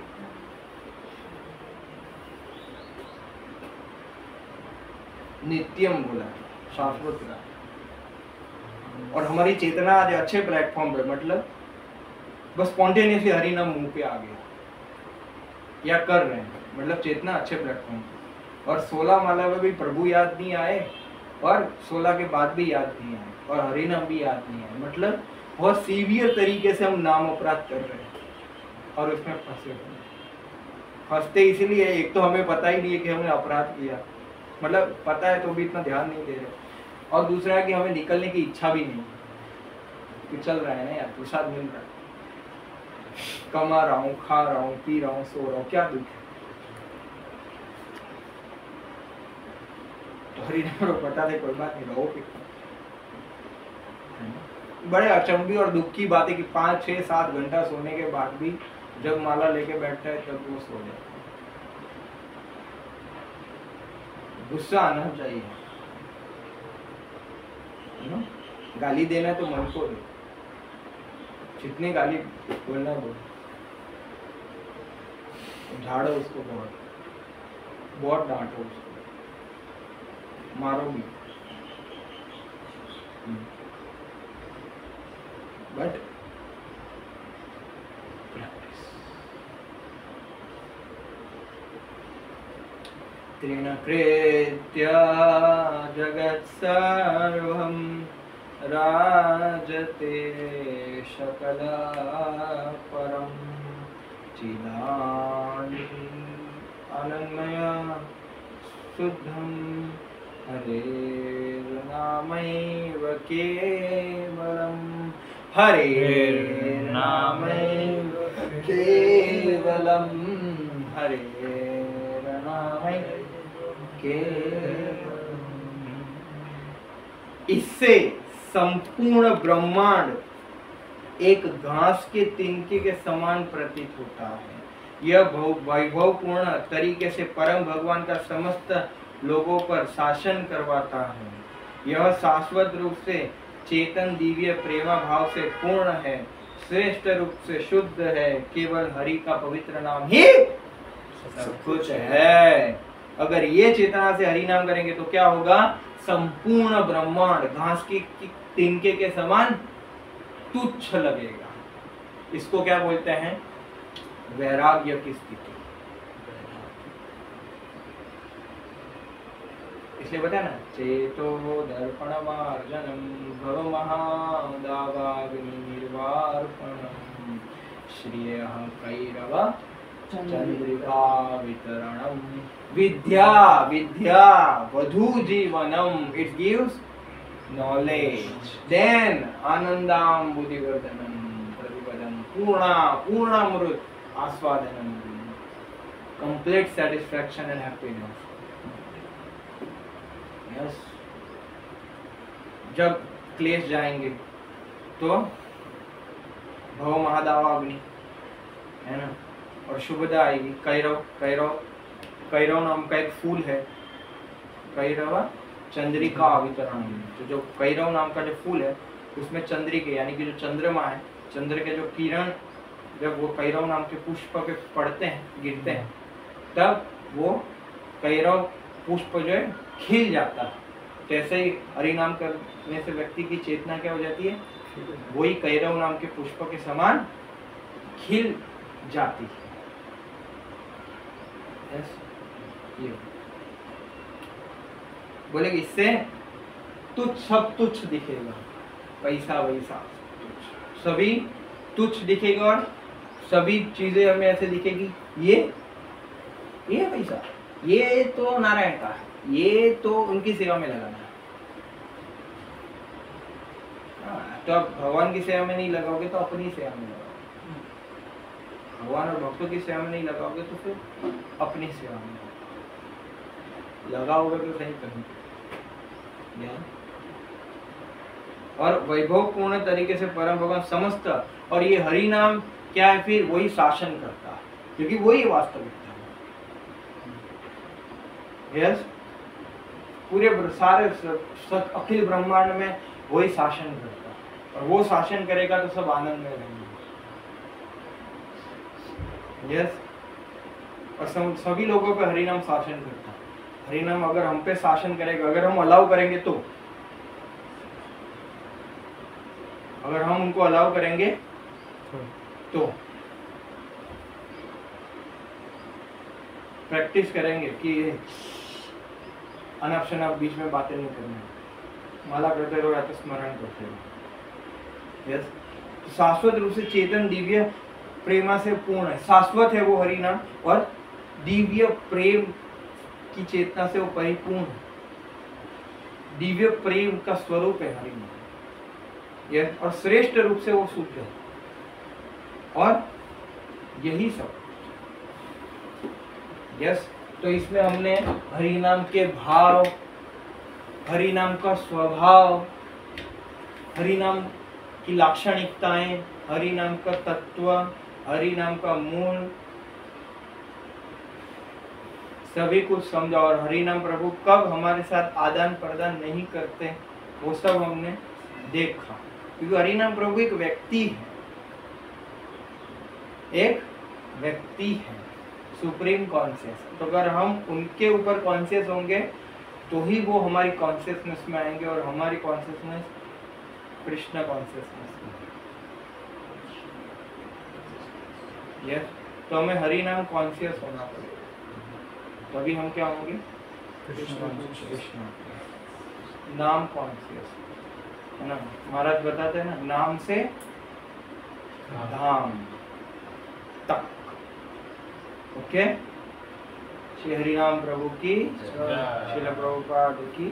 नित्यम बोला, शाश्वत रहा। और हमारी चेतना आज अच्छे प्लेटफॉर्म पे, मतलब बस स्पॉन्टेनियसली हरि नाम मुंह पे आ गया या कर रहे हैं, मतलब चेतना अच्छे प्लेटफॉर्म पे। और 16 माला में भी प्रभु याद नहीं आए और 16 के बाद भी याद नहीं आए और हरि नाम भी याद नहीं आए, मतलब बहुत सीवियर तरीके से हम नाम अपराध कर रहे हैं और उसमें फंसते इसलिए, एक तो हमें पता ही नहीं है कि हमने अपराध किया, मतलब पता है तो भी इतना ध्यान नहीं दे रहे, और दूसरा है कि हमें निकलने की इच्छा भी नहीं कि चल रहा है ना यार, प्रसाद मिल रहा है, कमा रहा हूँ, खा रहा हूँ, पी रहा हूँ, सो रहा हूँ, क्या दुख है। तो हरिनाम पता थे कोई बात नहीं, रहो कि बड़े अचंभी और दुख की बात है कि 5, 6, 7 घंटा सोने के बाद भी जब माला लेके बैठता है तब वो सो जाता है। गुस्सा आना चाहिए, गाली देना तो मन को दे, जितने गाली बोलना बोल, झाड़ो उसको, बहुत डांटो उसको, मारो भी, बट तृणकृत्य जगत्सर्वं राजते शकला परं चिदानि अनन्मय शुद्धं हरेर्नामैव केवलं हरेर्नामैव केवलं हरेर्नामैव इससे संपूर्ण ब्रह्मांड एक घास के तिनके के समान प्रतीत होता है। यह वैभवपूर्ण तरीके से परम भगवान का समस्त लोगों पर शासन करवाता है। यह शाश्वत रूप से चेतन दिव्य प्रेमा भाव से पूर्ण है, श्रेष्ठ रूप से शुद्ध है, केवल हरि का पवित्र नाम ही सब कुछ है। अगर ये चेतना से हरि नाम करेंगे तो क्या होगा? संपूर्ण ब्रह्मांड घास की तिनके के समान तुच्छ लगेगा। इसको क्या बोलते हैं? वैराग्य की स्थिति। इसलिए बताया ना, चेतो दर्पण मार्जनम भव महादावाग्निर्वार्पणम श्रियः कैरव चंद्रिका वितरणम विद्या विद्या वधु जीवनम, इट गिव्स knowledge, then आनंदाम बुद्धिवर्धनम प्रतिपदम पूर्णा पूर्णामृत आस्वादनम, complete satisfaction and happiness. Yes. जब क्लेश जाएंगे तो भव महादावाग्नि है ना, और शुभदा आएगी। कैरव कैरव कैरव नाम का एक फूल है कैरव चंद्रिका अवितरण। तो जो कैरव नाम का जो फूल है उसमें चंद्रिके यानी कि जो चंद्रमा है, चंद्र के जो किरण जब वो कैरव नाम के पुष्प पे पड़ते हैं, गिरते हैं, तब वो कैरव पुष्प जो है खिल जाता है। जैसे ही हरि नाम करने से व्यक्ति की चेतना क्या हो जाती है, वही कैरव नाम के पुष्प के समान खिल जाती है। यस, ये बोले इससे तुच्छ, सब तुच्छ दिखेगा, पैसा वैसा सभी तुच्छ दिखेगा और सभी चीजें हमें ऐसे दिखेगी, ये पैसा, ये तो नारायण का है, ये तो उनकी सेवा में लगाना है। तो आप भगवान की सेवा में नहीं लगाओगे तो अपनी सेवा में लगाओगे, भगवान और भक्तों की सेवा में नहीं लगाओगे तो फिर अपनी सेवा में लगाओगे तो सही कहीं। और वैभव पूर्ण तरीके से परम भगवान समस्त, और ये हरि नाम क्या है, फिर वही शासन करता है, क्योंकि वही वास्तविकता है। यस, पूरे सारे अखिल ब्रह्मांड में वही शासन करता है, और वो शासन करेगा तो सब आनंद में रहेंगे। यस, और सभी लोगों पे हरि नाम शासन करता है। हरि नाम अगर हम पे शासन करेगा, अगर हम अलाउ करेंगे तो, अगर हम उनको अलाउ करेंगे तो प्रैक्टिस करेंगे कि अनाप शनाप बीच में बातें नहीं करनी, माला करते रहो या तो स्मरण करते रहो। यस, शाश्वत रूप से चेतन दिव्य प्रेमा से पूर्ण है, शाश्वत है वो हरि नाम, और दिव्य प्रेम की चेतना से वो परिपूर्ण है। दिव्य प्रेम का स्वरूप है हरि नाम, यस, और श्रेष्ठ रूप से वो शुद्ध है, और यही सब। यस, तो इसमें हमने हरि नाम के भाव, हरि नाम का स्वभाव, हरि नाम की लाक्षणिकताएं, हरि नाम का तत्व, हरि नाम का मूल, सभी कुछ समझा। और हरि नाम प्रभु कब हमारे साथ आदान प्रदान नहीं करते वो सब हमने देखा, क्योंकि हरि नाम प्रभु एक व्यक्ति है, एक व्यक्ति है, सुप्रीम कॉन्शियस। तो अगर हम उनके ऊपर कॉन्शियस होंगे तो ही वो हमारी कॉन्शियसनेस में आएंगे, और हमारी कॉन्शियसनेस कृष्ण कॉन्शियसनेस में। यस, तो हमें हरि नाम कॉन्शियस होना पड़ेगा, तभी हम क्या होंगे, कृष्ण नाम कॉन्शियस है ना। महाराज बताते हैं ना, नाम से धाम तक। ओके, श्री हरिनाम प्रभु की, श्रील प्रभुपाद की।